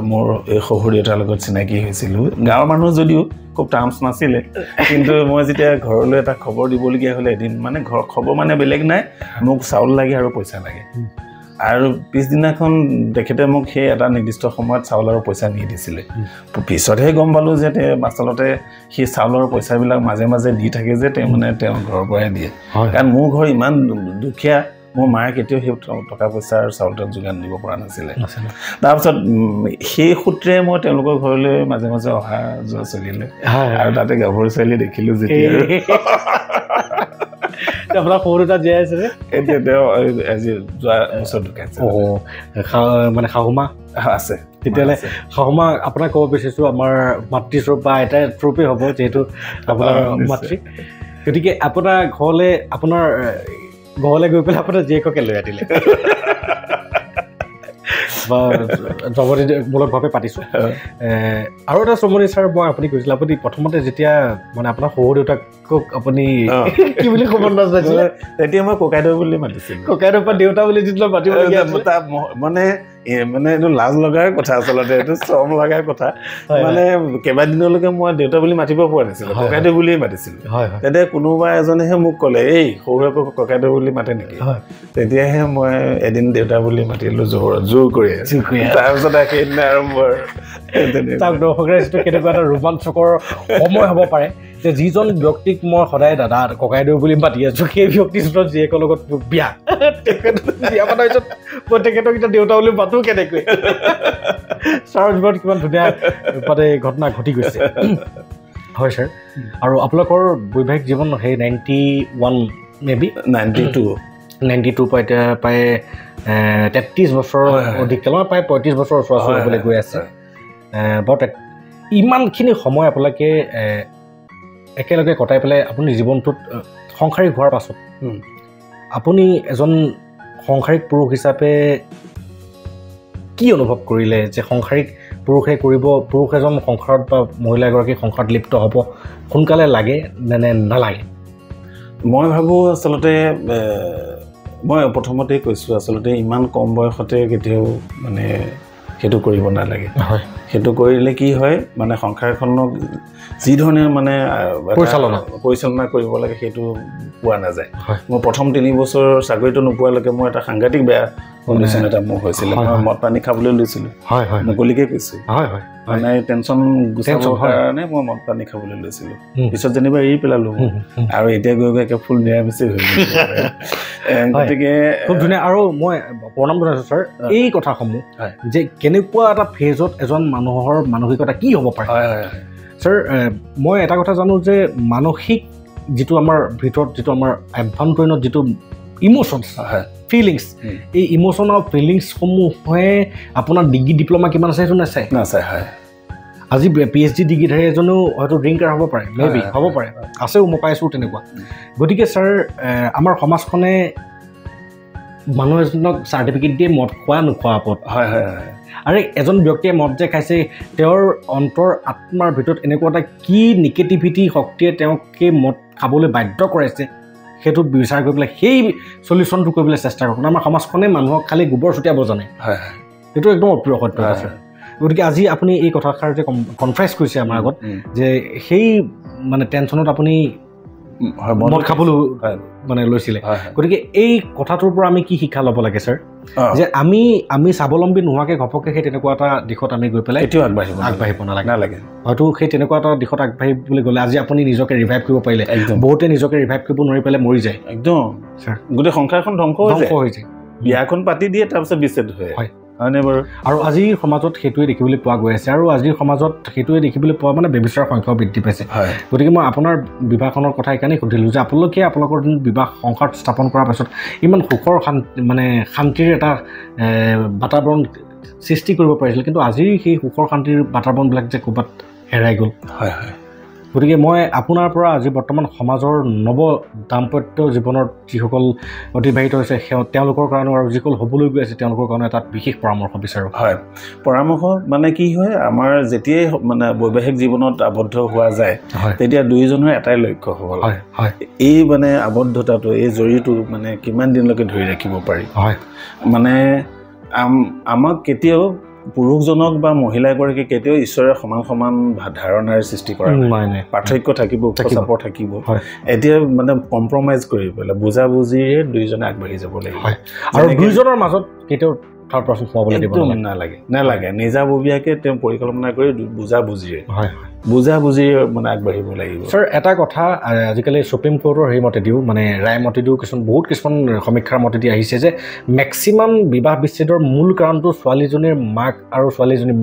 S2: মোৰ এই শহুৰ দেউতাৰ লগত চিনাকি হৈছিলোঁ গাঁৱৰ মানুহ যদিও খুব টাৰ্মছ নাছিলে কিন্তু মই যেতিয়া ঘৰলৈ এটা খবৰ দিবলগীয়া হ'লে এদিন মানে খবৰ মানে বেলেগ নাই মোক চাউল লাগে আৰু পইচা লাগে আৰু পিছদিনাখন তেখেতে মোক সেই এটা নিৰ্দিষ্ট সময়ত চাউল আৰু পইচা নি দিছিলে পিছতহে গম পালোঁ যে আচলতে সেই চাউলৰ পইচাবিলাক মাজে মাজে দি থাকে যে তেওঁ ঘৰৰ পৰাই দিয়ে কাৰণ মোৰ ঘৰ ইমান দুখীয়া মোৰ মায়ে কেতিয়াও সেই টকা পইচা আৰু চাউল যোগান দিব পৰা নাছিলে তাৰপিছত সেই সূত্ৰে মই তেওঁলোকৰ ঘৰলৈ মাজে মাজে অহা যোৱা চলিলে আৰু তাতে গাভৰু ছোৱালী দেখিলোঁ যেতিয়া
S1: আপোনাৰ সৰু তাত জীয়াই আছে
S2: এতিয়া তেওঁ আজি যোৱা বছৰ ঢুকাইছে
S1: মানে শাহুমা
S2: আছে
S1: তেতিয়াহ'লে শাহুমা আপোনাক ক'ব বিচাৰিছোঁ আমাৰ মাতৃস্বৰূপ বা আইতাৰ স্বৰূপেই হ'ব যিহেতু আপোনাৰ মাতৃ গতিকে আপোনাৰ ঘৰলৈ গৈ পেলাই আপোনাৰ জীয়েককে লৈ আনিলে বা জবৰমূলকভাৱে পাতিছোঁ আৰু এটা চমনি ছাৰ মই আপুনি কৈছিলে আপুনি প্ৰথমতে যেতিয়া মানে আপোনাৰ শহুৰ দেউতাকক আপুনি কি বুলি ক'ব নাজানিছিলে
S2: তেতিয়া মই ককাইদেউ বুলি মাতিছিলোঁ
S1: ককাইদেউৰ পৰা দেউতা বুলি যিটো মাতিবলগীয়া
S2: মানে এইটো লাজ লগাৰ কথা আচলতে এইটো চৰম লগাৰ কথা মানে কেইবাদিনলৈকে মই দেউতা বুলি মাতিব পৰা নাছিলোঁ ককাইদেউ বুলিয়ে মাতিছিলোঁ তেতিয়া কোনোবা এজনেহে মোক ক'লে এই সৰুৰে ককাইদেউ বুলি মাতে নেকি তেতিয়াহে মই এদিন দেউতা বুলি মাতিলোঁ জোৰ কৰি তাৰপিছত সেইদিনা আৰম্ভ
S1: চাওক দৰ্শক ৰাইজটো কেনেকুৱা এটা ৰোমাঞ্চকৰ সময় হ'ব পাৰে যে যিজন ব্যক্তিক মই সদায় দাদা ককাইদেউ বুলি মাতি আছোঁ সেই ব্যক্তিজনৰ জীয়েকৰ লগত বিয়া বিয়া পতাৰ পিছত মই তেখেতক এতিয়া দেউতা বুলি মাতো কেনেকৈ ছাৰৰ জীৱনত কিমান ধুনীয়া মানে ঘটনা ঘটি গৈছে হয় ছাৰ আৰু আপোনালোকৰ বৈবাহিক জীৱন সেই 91 মেবি 92 পৰা এতিয়া প্ৰায় 33 বছৰ অধিক কালৰ প্ৰায় 35 বছৰ ওচৰা ওচৰি হ'বলৈ গৈ আছে বৰ ইমানখিনি সময় আপোনালোকে একেলগে কটাই পেলাই আপুনি জীৱনটোত সংসাৰিক হোৱাৰ পাছত আপুনি এজন সংসাৰিক পুৰুষ হিচাপে কি অনুভৱ কৰিলে যে সংসাৰিক পুৰুষ এজন সংসাৰত বা মহিলা এগৰাকী সংসাৰত লিপ্ত হ'ব সোনকালে লাগে নে নালাগে
S2: মই ভাবোঁ আচলতে মই প্ৰথমতেই কৈছোঁ আচলতে ইমান কম বয়সতে কেতিয়াও মানে সেইটো কৰিব নালাগে সেইটো কৰিলে কি হয় মানে সংসাৰখনক যি ধৰণে মানে পৰিচালনা কৰিব লাগে সেইটো পোৱা নাযায় মই প্ৰথম 3 বছৰ চাকৰিটো নোপোৱালৈকে মই এটা সাংঘাতিক বেয়া কণ্ডিশ্যন এটা মোৰ হৈছিলে মই মদ পানী খাবলৈ লৈছিলোঁ মুকলিকে কৈছোঁ মানে টেনশ্যন গুচাবৰ কাৰণে মই মদ পানী খাবলৈ লৈছিলোঁ পিছত যেনিবা এৰি পেলালোঁ আৰু এতিয়া গৈ একে ফুল নিৰামিষেই হৈ গৈছে গতিকে
S1: খুব ধুনীয়া আৰু মই প্ৰণাম জনাইছোঁ ছাৰ এই কথাসমূহ যে কেনেকুৱা এটা ফেজত এজন মানুহৰ মানসিকতা কি হ'ব পাৰে ছাৰ মই এটা কথা জানো যে মানসিক যিটো আমাৰ ভিতৰত যিটো আমাৰ আভ্যন্তৰীণত যিটো ইম'শ্যনছ ফিলিংছ এই ইম'শ্যন আৰু ফিলিংছসমূহে আপোনাৰ ডিগ্ৰী ডিপ্ল'মা কিমান আছে সেইটো নাচায়
S2: হয়
S1: আজি PhD ডিগ্ৰীধাৰী এজনেও হয়তো ড্ৰিংকাৰ হ'ব পাৰে মেবি হ'ব পাৰে আছেও মই পাইছোঁ তেনেকুৱা গতিকে ছাৰ আমাৰ সমাজখনে মানুহ এজনক চাৰ্টিফিকেট দিয়ে মদ খোৱা নোখোৱা ওপৰত
S2: হয়
S1: আৰু এজন ব্যক্তিয়ে মদ যে খাইছে তেওঁৰ অন্তৰ আত্মাৰ ভিতৰত এনেকুৱা এটা কি নিগেটিভিটি শক্তিয়ে তেওঁক সেই মদ খাবলৈ বাধ্য কৰাইছে সেইটো বিচাৰ কৰি পেলাই সেই চলিউশ্যনটো কৰিবলৈ চেষ্টা কৰক আমাৰ সমাজখনে মানুহক খালি গোবৰ ছটিয়াব জানে সেইটো একদম অপ্ৰিয় সত্য আছে গতিকে আজি আপুনি এই কথাষাৰ যে কনফাৰেঞ্চ কৰিছে আমাৰ আগত যে সেই মানে টেনশ্যনত আপুনি মদ খাবলৈ মানে লৈছিলে গতিকে এই কথাটোৰ পৰা আমি কি শিক্ষা ল'ব লাগে ছাৰ যে আমি স্বাৱলম্বী নোহোৱাকৈ ঘপককৈ সেই তেনেকুৱা এটা দিশত আমি গৈ পেলাই
S2: এতিয়াও
S1: আগবাঢ়িব নালাগে হয়তো সেই তেনেকুৱা এটা দিশত আগবাঢ়িবলৈ গ'লে আজি আপুনি নিজকে ৰিভাইভ কৰিব পাৰিলে বহুতে নিজকে ৰিভাইভ কৰিব নোৱাৰি পেলাই মৰি যায়
S2: একদম ছাৰ গোটেই সংসাৰখন ধ্বংস হৈ যায় বিয়াখন পাতি দিয়ে তাৰপিছত বিচ্ছেদ হয় হয়নে বাৰু
S1: আৰু আজিৰ সমাজত সেইটোৱে দেখিবলৈ পোৱা গৈ আছে আৰু আজিৰ সমাজত সেইটোৱে দেখিবলৈ পোৱা মানে ব্যভিচাৰৰ সংখ্যাও বৃদ্ধি পাইছে গতিকে মই আপোনাৰ বিবাহখনৰ কথা সেইকাৰণে সুধিলোঁ যে আপোনালোকে আপোনালোকৰ বিবাহ সংসাৰ স্থাপন কৰাৰ পাছত ইমান সুখৰ মানে শান্তিৰ এটা বাতাবৰণ সৃষ্টি কৰিব পাৰিছিল কিন্তু আজিৰ সেই সুখৰ শান্তিৰ বাতাবৰণবিলাক যে ক'ৰবাত হেৰাই গ'ল গতিকে মই আপোনাৰ পৰা আজি বৰ্তমান সমাজৰ নৱ দাম্পত্য জীৱনত যিসকল অতিবাহিত হৈছে তেওঁলোকৰ কাৰণেও আৰু যিসকল হ'বলৈ গৈ আছে তেওঁলোকৰ কাৰণে এটা বিশেষ পৰামৰ্শ বিচাৰোঁ
S2: পৰামৰ্শ মানে কি হয় আমাৰ যেতিয়াই মানে বৈবাহিক জীৱনত আবদ্ধ হোৱা যায় তেতিয়া দুয়োজনৰ এটাই লক্ষ্য হ'ব লাগে এই মানে আবদ্ধতাটো এই জড়িটো মানে কিমান দিনলৈকে ধৰি ৰাখিব পাৰি মানে আমাক কেতিয়াও পুৰুষজনক বা মহিলাগৰাকী কেতিয়াও ঈশ্বৰে সমান ধাৰণাৰ সৃষ্টি কৰা নাই পাৰ্থক্য থাকিব চাপৰ থাকিব এতিয়া মানে কম্প্ৰমাইজ কৰি পেলাই বুজাবুজিৰে দুইজনে আগবাঢ়ি যাব লাগিব
S1: আৰু দুইজনৰ মাজত কেতিয়াও
S2: নালাগে নিজাববীয়াকে তেওঁ পৰিকল্পনা কৰি বুজাবুজিৰে মানে আগবাঢ়িব লাগিব
S1: ছাৰ এটা কথা আজিকালি সুপ্ৰিম কোৰ্টৰ হেৰি মতেদিও মানে ৰায় মতেদিও কিছুমান সমীক্ষাৰ মতেদি আহিছে যে মেক্সিমাম বিবাহ বিচ্ছেদৰ মূল কাৰণটো ছোৱালীজনীৰ মাক আৰু ছোৱালীজনী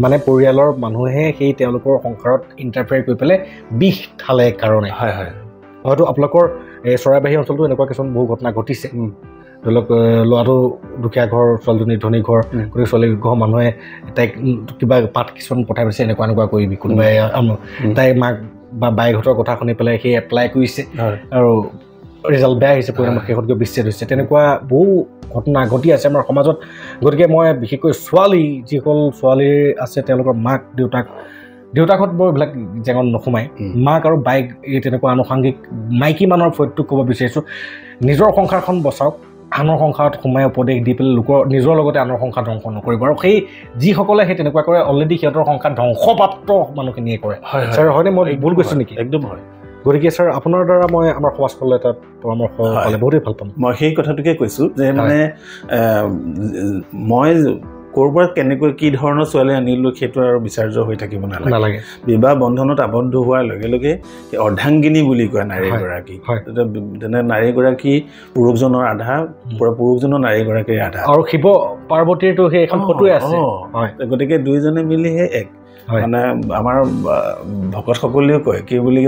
S1: মানে পৰিয়ালৰ মানুহে সেই তেওঁলোকৰ সংসাৰত ইণ্টাৰফেয়াৰ কৰি পেলাই বিষ ঢালে কাৰণে হয়তো আপোনালোকৰ এই চৰাইবাহী অঞ্চলটো এনেকুৱা কিছুমান বহু ঘটনা ঘটিছে ধৰি লওক ল'ৰাটো দুখীয়া ঘৰ ছোৱালীজনী ধনী ঘৰ গতিকে ছোৱালী ঘৰৰ মানুহে তাইক কিবা পাঠ কিছুমান পঠাই পাইছে এনেকুৱা কৰিবি কোনোবাই তাই মাক বা বাইকহঁতৰ কথা শুনি পেলাই সেই এপ্লাই কৰিছে আৰু ৰিজাল্ট বেয়া হৈছে পৰিণামত শেষতকৈ বিচ্ছেদ হৈছে তেনেকুৱা বহু ঘটনা ঘটি আছে আমাৰ সমাজত গতিকে মই বিশেষকৈ যিসকল ছোৱালীৰ আছে তেওঁলোকৰ মাক দেউতাকত বৰ এইবিলাক জেঙত নোসোমায় মাক আৰু বাইক এই তেনেকুৱা আনুষংগিক মাইকী মানুহৰ ফৈদটোক ক'ব বিচাৰিছোঁ নিজৰ সংসাৰখন বচাওক আনৰ সংসাৰত সোমাই উপদেশ দি পেলাই নিজৰ লগতে আনৰ সংসাৰ ধ্বংস নকৰিব আৰু সেই যিসকলে সেই তেনেকুৱা কৰে অলৰেডি সিহঁতৰ সংসাৰ ধ্বংসপ্ৰাপ্ত মানুহখিনিয়ে কৰে ছাৰ হয়নে মই ভুল কৈছোঁ নেকি
S2: একদম হয়
S1: গতিকে ছাৰ আপোনাৰ দ্বাৰা মই আমাৰ সমাজখনলৈ এটা পৰামৰ্শ পালে বহুতেই ভাল পাম
S2: মই সেই কথাটোকে কৈছোঁ যে মানে মই ক'ৰবাত কেনেকৈ কি ধৰণৰ ছোৱালী আনিলোঁ সেইটো আৰু বিচাৰ্য হৈ থাকিব নালাগে বিবাহ বন্ধনত আবদ্ধ হোৱাৰ লগে লগে অৰ্ধাংগিনী বুলি কয় নাৰীগৰাকী তেনে নাৰীগৰাকী পুৰুষজনৰ আধা পুৰুষজনৰ নাৰীগৰাকীৰ আধা
S1: আৰু শিৱ পাৰ্বতীৰতো সেই এখন ফটোৱে আছে
S2: গতিকে দুইজনে মিলিহে এক মানে আমাৰ ভকতসকলেও কয় কি বুলি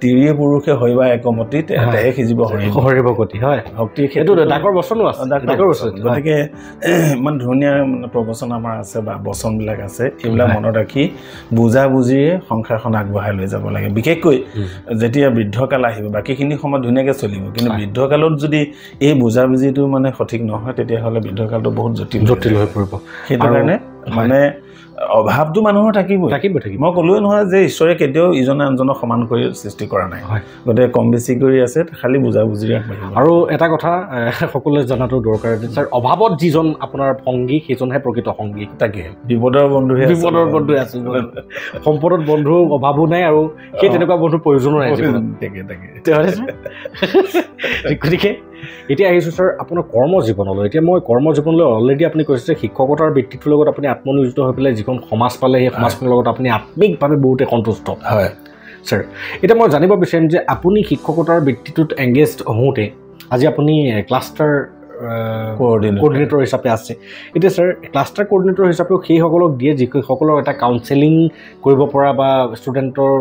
S2: তিৰিয়ে পুৰুষে হয়বা একমতি তেহে সিজিব
S1: হৰিভকতি হয় ভক্তি সেইটো ডাকৰ বচনো আছে
S2: গতিকে ইমান ধুনীয়া মানে প্ৰবচন আমাৰ আছে বা বচনবিলাক আছে এইবিলাক মনত ৰাখি বুজাবুজিৰে সংসাৰখন আগবঢ়াই লৈ যাব লাগে বিশেষকৈ যেতিয়া বৃদ্ধকাল আহিব বাকীখিনি সময়ত ধুনীয়াকৈ চলিব কিন্তু বৃদ্ধকালত যদি এই বুজাবুজিটো মানে সঠিক নহয় তেতিয়াহ'লে বৃদ্ধকালটো বহুত জটিল হৈ পৰিব সেইটো কাৰণে মানে অভাৱটো মানুহৰ থাকিব মই ক'লোৱে নহয় যে ঈশ্বৰে কেতিয়াও ইজনে আনজনক সমান কৰি সৃষ্টি কৰা নাই গতিকে কম বেছি কৰি আছে খালি বুজাবুজিৰে
S1: আৰু এটা কথা সকলোৱে জনাটো দৰকাৰ ছাৰ অভাৱত যিজন আপোনাৰ সংগী সেইজনহে প্ৰকৃত সংগী
S2: তাকে বিপদৰ বন্ধুহে
S1: আছে সম্পদত বন্ধুৰ অভাৱো নাই আৰু সেই তেনেকুৱা বন্ধুৰ প্ৰয়োজনো নাই গতিকে এতিয়া আহিছোঁ ছাৰ আপোনাৰ কৰ্মজীৱনলৈ এতিয়া মই কৰ্মজীৱনলৈ অলৰেডি আপুনি কৈছে যে শিক্ষকতাৰ বৃত্তিটোৰ লগত আপুনি আত্মনিয়োজিত হৈ পেলাই যিখন সমাজ পালে সেই সমাজখনৰ লগত আপুনি আত্মিকভাৱে বহুতে সন্তুষ্ট
S2: হয়
S1: ছাৰ এতিয়া মই জানিব বিচাৰিম যে আপুনি শিক্ষকতাৰ বৃত্তিটোত এংগেজ হওঁতে আজি আপুনি ক্লাষ্টাৰ কোঅৰ্ডিনেটৰ হিচাপে আছে এতিয়া ছাৰ ক্লাষ্টাৰ কোঅৰ্ডিনেটৰ হিচাপেও সেইসকলক দিয়ে যিসকলক এটা কাউন্সেলিং কৰিব পৰা বা ষ্টুডেণ্টৰ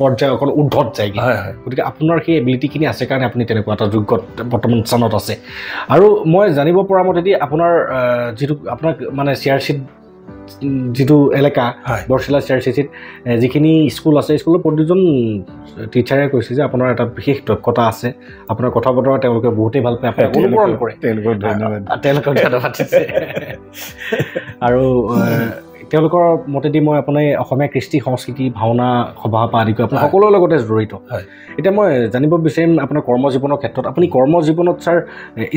S1: পৰ্যায় অকণ উৰ্ধত যায়গৈ গতিকে আপোনাৰ সেই এবিলিটিখিনি আছে কাৰণে আপুনি তেনেকুৱা এটা যোগ্যত বৰ্তমান স্থানত আছে আৰু মই জানিব পৰা মতেদি আপোনাৰ যিটো আপোনাক মানে চিআৰচিত যিটো এলেকা বৰচিলা চিআৰচিত যিখিনি স্কুল আছে স্কুলৰ প্ৰতিজন টিচাৰে কৈছে যে আপোনাৰ এটা বিশেষ দক্ষতা আছে আপোনাৰ কথা বতৰা তেওঁলোকে বহুতেই ভাল পায় আপোনাক অনুকৰণ কৰে তেওঁলোকক ধন্যবাদ দিছে আৰু তেওঁলোকৰ মতেদি মই আপোনাৰ অসমীয়া কৃষ্টি সংস্কৃতি ভাওনা সভা পৰা আদি কৰি আপোনাৰ সকলোৰে লগতে জড়িত এতিয়া মই জানিব বিচাৰিম আপোনাৰ কৰ্মজীৱনৰ ক্ষেত্ৰত আপুনি কৰ্মজীৱনত ছাৰ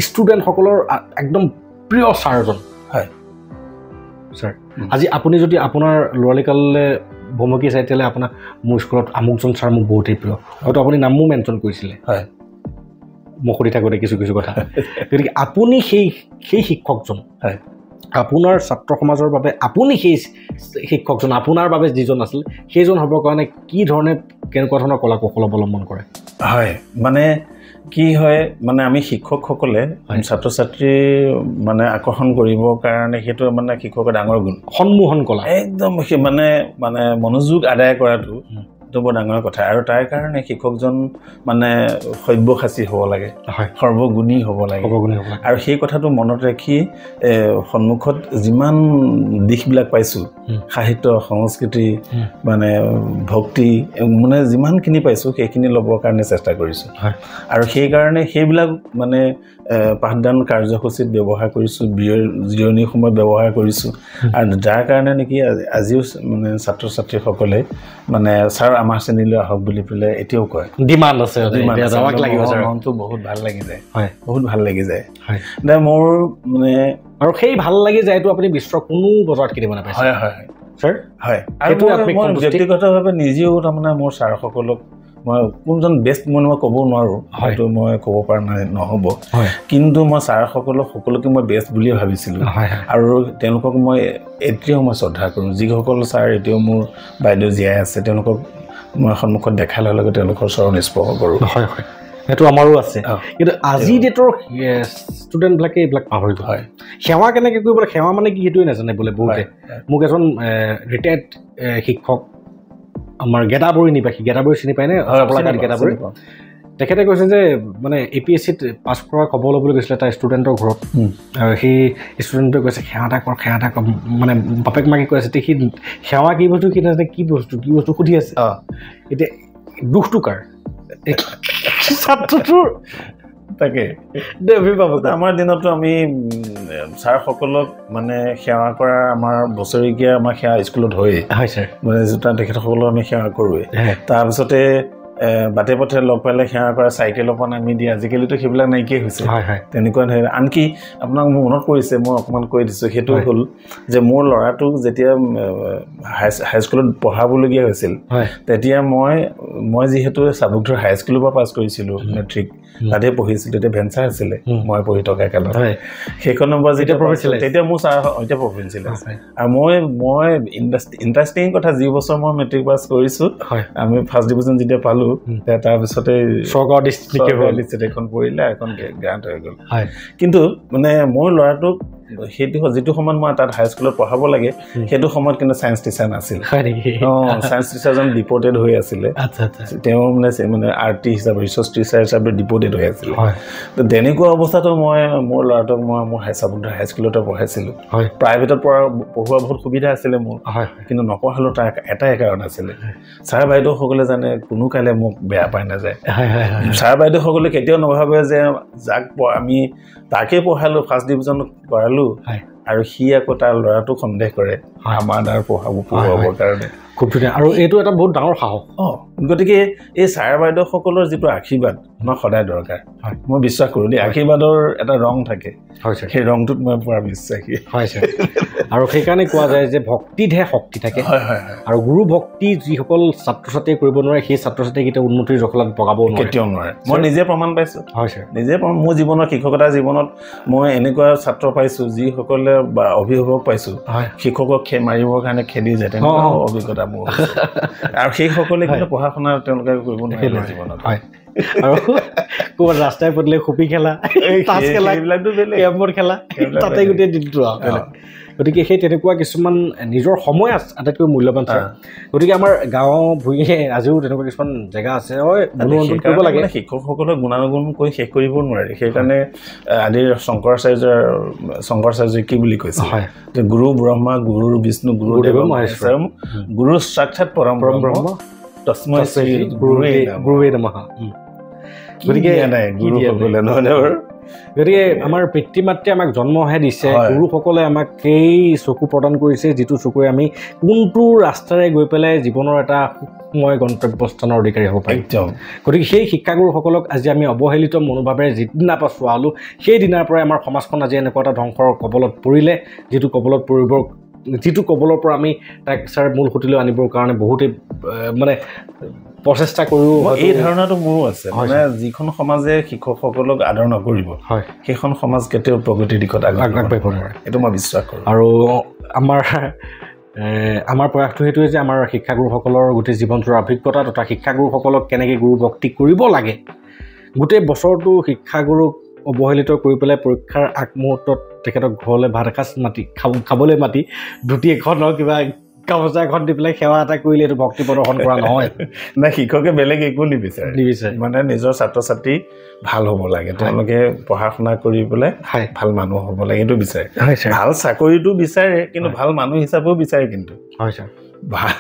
S1: ষ্টুডেণ্টসকলৰ একদম প্ৰিয় ছাৰজন ছাৰ আজি আপুনি যদি আপোনাৰ ল'ৰালিকাললৈ ভ্ৰমকি চাই তেতিয়াহ'লে আপোনাৰ মোৰ স্কুলত আমুকজন ছাৰ মোক বহুতেই প্ৰিয় হয়তো আপুনি নামো মেনশ্যন কৰিছিলে মই সুধি থাকোঁতে কিছু কথা গতিকে আপুনি সেই শিক্ষকজন আপোনাৰ ছাত্ৰ সমাজৰ বাবে আপুনি সেই শিক্ষকজন আপোনাৰ বাবে যিজন আছিল সেইজন হ'বৰ কাৰণে কি ধৰণে কেনেকুৱা ধৰণৰ কলা কৌশল অৱলম্বন কৰে
S2: মানে কি হয় মানে আমি শিক্ষকসকলে ছাত্ৰ ছাত্ৰী মানে আকৰ্ষণ কৰিবৰ কাৰণে সেইটো মানে শিক্ষকৰ ডাঙৰ গুণ
S1: সন্মোহন কলা
S2: একদম মানে মানে মনোযোগ আদায় কৰাটো এইটো বৰ ডাঙৰ কথা আৰু তাৰ কাৰণে শিক্ষকজন মানে সব্যসাচী হ'ব লাগে সৰ্বগুণী হ'ব লাগে আৰু সেই কথাটো মনত ৰাখি সন্মুখত যিমান দিশবিলাক পাইছোঁ সাহিত্য সংস্কৃতি মানে ভক্তি মানে যিমানখিনি পাইছোঁ সেইখিনি ল'বৰ কাৰণে চেষ্টা কৰিছোঁ আৰু সেইকাৰণে সেইবিলাক মানে পাঠদান কাৰ্যসূচীত ব্যৱহাৰ কৰিছোঁ জিৰণি সময়ত ব্যৱহাৰ কৰিছোঁ আৰু যাৰ কাৰণে নেকি আজিও মানে ছাত্ৰ ছাত্ৰীসকলে মানে ছাৰ আমাৰ শ্ৰেণীলৈ আহক বুলি পেলাই এতিয়াও কয়
S1: ডিমাণ্ড আছে
S2: মনটো বহুত ভাল লাগি যায় বহুত ভাল লাগি যায় মোৰ মানে
S1: আৰু সেই ভাল লাগি যায়তো আপুনি বিশ্বৰ কোনো বজাৰত কিনিব নাপায় ছাৰ
S2: আৰু মই ব্যক্তিগতভাৱে নিজেও তাৰমানে মোৰ ছাৰসকলক মই কোনজন বেষ্ট মই ক'ব নোৱাৰোঁ হয়তো মই ক'ব পৰা নহ'ব কিন্তু মই ছাৰসকলক সকলোকে মই বেষ্ট বুলিয়ে ভাবিছিলোঁ আৰু তেওঁলোকক মই এতিয়াও মই শ্ৰদ্ধা কৰোঁ যিসকল ছাৰ এতিয়াও মোৰ বাইদেউ জীয়াই আছে তেওঁলোকক মই সন্মুখত দেখাৰ লগে লগে তেওঁলোকৰ চৰণ স্পৰ্শ কৰোঁ
S1: সেইটো আমাৰো আছে কিন্তু আজি ডেটৰ ষ্টুডেণ্টবিলাকে এইবিলাক পাহৰি গ'ল সেৱা কেনেকৈ কৰিব লাগে সেৱা মানে কি সেইটোৱে নাজানে বোলে বহুতে মোক এজন ৰিটায়াৰ্ড শিক্ষক আমাৰ গেদাবৰী নিবাসী গেদাবৰী চিনি পায়নে গেদাবৰী তেখেতে কৈছে যে মানে APSCত পাছ কৰা খবৰ ল'বলৈ গৈছিলে এটা ষ্টুডেণ্টৰ ঘৰত আৰু সেই ষ্টুডেণ্টে কৈছে সেৱা এটা কৰ মানে বাপেক মাকে কৈ আছে সি সেৱা কি বস্তু কি নাজানে কি বস্তু সুধি আছে এতিয়া দুখটো কাৰ ছাত্ৰটোৰ
S2: তাকে আমাৰ দিনতো আমি ছাৰসকলক মানে সেৱা কৰা আমাৰ বছৰেকীয়া আমাৰ সেৱা স্কুলত হয়েই
S1: ছাৰ
S2: মানে তেখেতসকলক আমি সেৱা কৰোঁৱেই তাৰপিছতে বাটে পথে লগ পালে সেৱা কৰা চাইকেল অকণ আমি দিয়ে আজিকালিতো সেইবিলাক নাইকিয়াই হৈছে তেনেকুৱা ধৰণৰ আনকি আপোনাক মোৰ মনত পৰিছে মই অকণমান কৈ দিছোঁ সেইটো হ'ল যে মোৰ ল'ৰাটোক যেতিয়া হাইস্কুলত পঢ়াবলগীয়া হৈছিল তেতিয়া মই যিহেতু চাবুকধৰ হাইস্কুলৰ পৰা পাছ কৰিছিলোঁ মেট্ৰিক তাতে পঢ়িছিলোঁ তেতিয়া ভেঞ্চাৰ আছিলে মই পঢ়ি থকা কালত সেইখনৰ পৰা যেতিয়া পঢ়িছিলে তেতিয়া মোৰ ছাৰ এতিয়া প্ৰভিঞ্চিয়েল আছে আৰু মই ইণ্টাৰেষ্টিং কথা যি বছৰ মই মেট্ৰিক পাছ কৰিছোঁ আমি ফাৰ্ষ্ট ডিভিজন যেতিয়া পালোঁ তাৰপিছতে
S1: চৰকাৰ ডিষ্ট্ৰিক্ট
S2: এখন পৰিলে এখন গ্ৰাণ্ট হৈ গ'ল কিন্তু মানে মোৰ ল'ৰাটোক সেইটো যিটো সময়ত মই তাত হাইস্কুলত পঢ়াব লাগে সেইটো সময়ত কিন্তু ছায়েন্স টিচাৰ নাছিল ছায়েন্স টিচাৰজন ডিপৰ্টেড হৈ আছিলে তেওঁ মানে RT হিচাপে ৰিচাৰ্চ টিচাৰ হিচাপে ডিপৰ্টেড হৈ আছিলে তো তেনেকুৱা অৱস্থাতো মই মোৰ ল'ৰাটোক মই মোৰ চাবুকধৰ হাইস্কুলতে পঢ়াইছিলোঁ প্ৰাইভেটত পঢ়োৱা বহুত সুবিধা আছিলে মোৰ কিন্তু নপঢ়ালোঁ তাৰ এটাই কাৰণ আছিলে ছাৰ বাইদেউসকলে জানে কোনো কাইলৈ মোক বেয়া পাই নাযায় ছাৰ বাইদেউসকলে কেতিয়াও নাভাবে যে যাক আমি তাকে পঢ়ালোঁ ফাৰ্ষ্ট ডিভিজন কৰালোঁ আৰু সি আকৌ তাৰ ল'ৰাটোক সন্দেহ কৰে আমাৰ দ্বাৰা পঢ়াবৰ কাৰণে
S1: খুব ধুনীয়া আৰু এইটো এটা বহুত ডাঙৰ সাহস
S2: গতিকে এই ছাৰ বাইদেউসকলৰ যিটো আশীৰ্বাদ আমাৰ সদায় দৰকাৰ মই বিশ্বাস কৰোঁ দেই আশীৰ্বাদৰ এটা ৰং থাকে সেই ৰংটোত মই পুৰা বিশ্বাসী
S1: আৰু সেইকাৰণে কোৱা যায় যে ভক্তিতহে শক্তি থাকে আৰু গুৰু ভক্তি যিসকল ছাত্ৰ ছাত্ৰীয়ে কৰিব নোৱাৰে সেই ছাত্ৰ ছাত্ৰীয়ে কেতিয়াও উন্নতিৰ জখলাত বগাব
S2: কেতিয়াও নোৱাৰে মই নিজে প্ৰমাণ পাইছোঁ নিজে মোৰ জীৱনৰ শিক্ষকতাৰ জীৱনত মই এনেকুৱা ছাত্ৰ পাইছোঁ যিসকলে বা অভিভাৱক পাইছোঁ শিক্ষকক মাৰিবৰ কাৰণে খেদি যায় তেনেকুৱা অভিজ্ঞতা মোৰ আৰু সেইসকলে কিন্তু পঢ়া শুনা তেওঁলোকে কৰিব নোৱাৰে জীৱনত
S1: আৰু ক'ৰবাত ৰাস্তাই পদূলিয়ে খুপি খেলা তাচ খেলা কেৰম বৰ্ড খেলা তাতে গোটেই দিনটো গতিকে সেই তেনেকুৱা কিছুমান নিজৰ সময় আটাইতকৈ মূল্যৱান আছে গতিকে আমাৰ গাঁও ভূঞে আজিও তেনেকুৱা কিছুমান জেগা আছে মনোৰঞ্জন কৰিব লাগে
S2: শিক্ষকসকলক গুণানুগুণ কৰি শেষ কৰিব নোৱাৰে সেইকাৰণে আদিৰ শংকৰাচাৰ্য কি বুলি কৈছে যে গুৰু ব্ৰহ্মা গুৰু বিষ্ণু গুৰুদেৱ মহেশ্বৰম গুৰু সাক্ষাৎ পৰম ব্ৰহ্ম তস্मै শ্ৰী
S1: গুৰুৱে নমঃ গতিকে গতিকে আমাৰ পিতৃ মাতৃয়ে আমাক জন্মহে দিছে গুৰুসকলে আমাক সেই চকু প্ৰদান কৰিছে যিটো চকুৰে আমি কোনটো ৰাস্তাৰে গৈ পেলাই জীৱনৰ এটা সুখময় গন্তব্যস্থানৰ অধিকাৰী হ'ব পাৰিম গতিকে সেই শিক্ষাগুৰুসকলক আজি আমি অৱহেলিত মনোভাৱেৰে যিদিনাৰ পৰা চোৱালোঁ সেই দিনাৰ পৰাই আমাৰ সমাজখন আজি এনেকুৱা এটা ধ্বংসৰ কবলত পৰিলে যিটো কবলৰ পৰা আমি তাক ছাৰ মূল সুঁতিলৈ আনিবৰ কাৰণে বহুতেই মানে প্ৰচেষ্টা কৰোঁ
S2: এই ধাৰণাটো মোৰো আছে মানে যিখন সমাজে শিক্ষকসকলক আদৰ নকৰিব সেইখন সমাজ কেতিয়াও প্ৰগতিৰ দিশত আগবাঢ়িব নোৱাৰে এইটো মই বিশ্বাস কৰোঁ
S1: আৰু আমাৰ প্ৰয়াসটো সেইটোৱে যে আমাৰ শিক্ষাগুৰুসকলৰ গোটেই জীৱনটোৰ অভিজ্ঞতা তথা শিক্ষাগুৰুসকলক কেনেকৈ গুৰু ভক্তি কৰিব লাগে গোটেই বছৰটো শিক্ষাগুৰুক অৱহেলিত কৰি পেলাই পৰীক্ষাৰ আগমুহূৰ্তত তেখেতক ঘৰলৈ ভাত এসাঁজ খাবলৈ মাতি ধুতি এখন কিবা গামোচা এখন দি পেলাই সেৱা এটা কৰিলে এইটো ভক্তি প্ৰদৰ্শন কৰা নহয়
S2: নাই শিক্ষকে বেলেগ একো নিবিচাৰে মানে নিজৰ ছাত্ৰ ছাত্ৰী ভাল হ'ব লাগে তেওঁলোকে পঢ়া শুনা কৰি পেলাই ভাল মানুহ হ'ব লাগে এইটো বিচাৰে ভাল চাকৰিটো বিচাৰে কিন্তু ভাল মানুহ হিচাপেও বিচাৰে কিন্তু
S1: হয় ছাৰ
S2: ভাল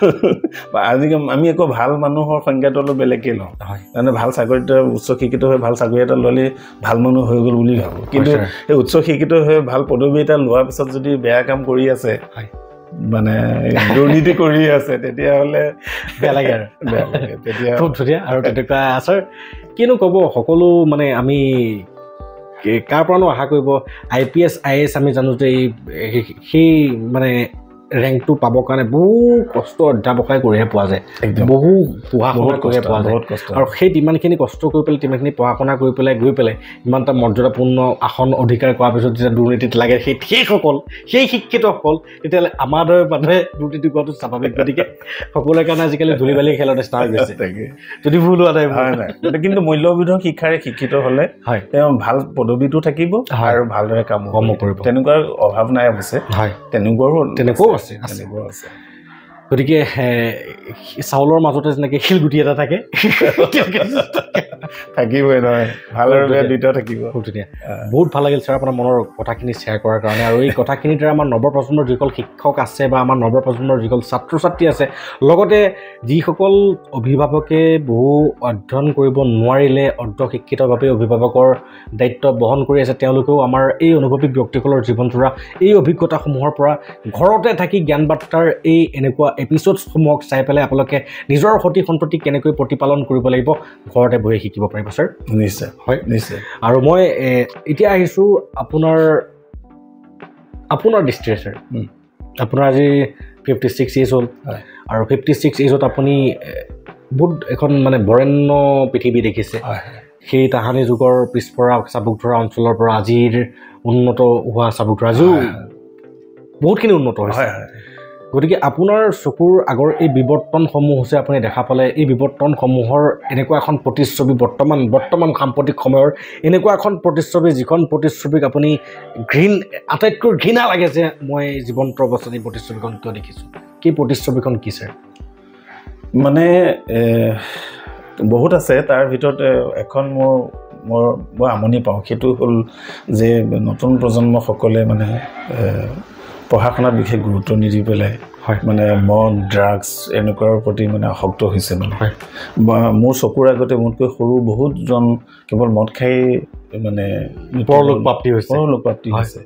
S2: আজিকালি আমি একো ভাল মানুহৰ সংজ্ঞাটো অলপ বেলেগকৈ লওঁ মানে ভাল চাকৰিটো উচ্চ শিক্ষিত হৈ ভাল চাকৰি এটা ল'লে ভাল মানুহ হৈ গ'ল বুলি ভাবোঁ কিন্তু সেই উচ্চ শিক্ষিত হৈ ভাল পদবী এটা লোৱাৰ পিছত যদি বেয়া কাম কৰি আছে মানে দুৰ্নীতি কৰি আছে তেতিয়াহ'লে
S1: বেয়া লাগে আৰু তেতিয়া খুব ধুনীয়া আৰু তেনেকুৱা ছাৰ কিনো ক'ব সকলো মানে আমি কাৰ পৰানো আশা কৰিব IPS IAS আমি জানো যে সেই মানে ৰেংকটো পাবৰ কাৰণে বহু কষ্ট অধ্যাৱসায় কৰিহে পোৱা যায় বহু পঢ়া শুনা কৰিহে পোৱা যায় আৰু সেই ইমানখিনি কষ্ট কৰি পেলাই ইমানখিনি পঢ়া শুনা কৰি পেলাই গৈ পেলাই ইমান এটা মৰ্যাদাপূৰ্ণ আসন অধিকাৰ কৰাৰ পিছত যেতিয়া দুৰ্নীতিত লাগে সেই শিক্ষিতসকল তেতিয়াহ'লে আমাৰ দৰে মানুহে দুৰ্নীতি কৰাটো স্বাভাৱিক গতিকে সকলোৰে কাৰণে আজিকালি ধূলি বালি খেলৰ নিচিনা হৈ গৈছে যদি ভুল হোৱা নাই
S2: কিন্তু মূল্যবোধৰ শিক্ষাৰে শিক্ষিত হ'লে তেওঁ ভাল পদবীটো থাকিব আৰু ভালদৰে কাম কৰিব তেনেকুৱা অভাৱ নাই অৱশ্যে তেনেকুৱাও আছে
S1: গতিকে চাউলৰ মাজতে যেনেকৈ শিলগুটি এটা থাকে
S2: থাকিবই নহয় ভাল আৰু বেয়া দুইটা থাকিব
S1: খুব ধুনীয়া বহুত ভাল লাগিল ছাৰ আপোনাৰ মনৰ কথাখিনি শ্বেয়াৰ কৰাৰ কাৰণে আৰু এই কথাখিনিৰ দ্বাৰা আমাৰ নৱপ্ৰজন্মৰ যিসকল শিক্ষক আছে বা আমাৰ নৱপ্ৰজন্মৰ যিসকল ছাত্ৰ ছাত্ৰী আছে লগতে যিসকল অভিভাৱকে বহু অধ্যয়ন কৰিব নোৱাৰিলে অৰ্ধশিক্ষিতভাৱে অভিভাৱকৰ দায়িত্ব বহন কৰি আছে তেওঁলোকেও আমাৰ এই অনুভৱী ব্যক্তিসকলৰ জীৱনজোৰা এই অভিজ্ঞতাসমূহৰ পৰা ঘৰতে থাকি জ্ঞান বাৰ্তাৰ এই এনেকুৱা এপিছ'ডছসমূহক চাই পেলাই আপোনালোকে নিজৰ সতি সন্ততি কেনেকৈ প্ৰতিপালন কৰিব লাগিব ঘৰতে বহি শিকিব পাৰিব ছাৰ
S2: নিশ্চয়
S1: হয় নিশ্চয় আৰু মই এতিয়া আহিছোঁ আপোনাৰ দৃষ্টিৰে ছাৰ আপোনাৰ আজি 56 ইয়েৰ্ছ হ'ল আৰু 56 ইয়েৰ্ছত আপুনি বহুত এখন মানে বৰেণ্য পৃথিৱী দেখিছে সেই তাহানি যুগৰ পিছপৰা চাবুকধৰা অঞ্চলৰ পৰা আজিৰ উন্নত হোৱা চাবুকধৰা আজিও বহুতখিনি উন্নত হৈছে গতিকে আপোনাৰ চকুৰ আগৰ এই বিৱৰ্তনসমূহ হৈছে আপুনি দেখা পালে এই বিৱৰ্তনসমূহৰ এনেকুৱা এখন প্ৰতিচ্ছবি বৰ্তমান সাম্প্ৰতিক সময়ৰ এনেকুৱা এখন প্ৰতিচ্ছবি যিখন প্ৰতিচ্ছবিক আপুনি আটাইতকৈ ঘৃণা লাগে যে মই জীৱন্ত অৱস্থাত এই প্ৰতিচ্ছবিখন কিয় দেখিছোঁ সেই প্ৰতিচ্ছবিখন কি ছাৰ
S2: মানে বহুত আছে তাৰ ভিতৰত এখন মই আমনি পাওঁ সেইটো হ'ল যে নতুন প্ৰজন্মসকলে মানে পঢ়া শুনাত বিশেষ গুৰুত্ব নিদি পেলাই মানে মদ ড্ৰাগছ এনেকুৱাৰ প্ৰতি মানে আসক্ত হৈছে মানে মোৰ চকুৰ আগতে মোতকৈ সৰু বহুতজন কেৱল মদ খাই মানে
S1: পৰলোক প্ৰাপ্তি হৈছে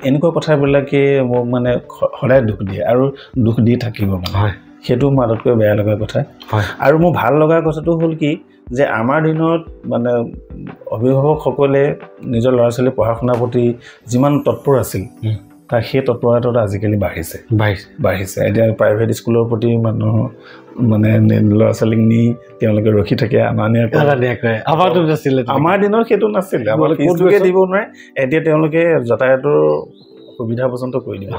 S2: এনেকুৱা কথাবিলাকে মোক মানে সদায় দুখ দিয়ে আৰু দুখ দি থাকিব মানে সেইটো মোৰ আটাইতকৈ বেয়া লগা কথা আৰু মোৰ ভাল লগা কথাটো হ'ল কি যে আমাৰ দিনত মানে অভিভাৱকসকলে নিজৰ ল'ৰা ছোৱালী পঢ়া শুনাৰ প্ৰতি যিমান তৎপৰ আছিল তাৰ সেই তৎপৰতাটো আজিকালি বাঢ়িছে এতিয়া প্ৰাইভেট স্কুলৰ প্ৰতি মানুহ মানে ল'ৰা ছোৱালীক নি তেওঁলোকে ৰখি থাকে আমাৰ দিনত সেইটো নাছিলে আমাৰ ফিজটোকে দিব নোৱাৰে এতিয়া তেওঁলোকে যাতায়াতৰ সুবিধা পৰ্যন্ত কৰি দিব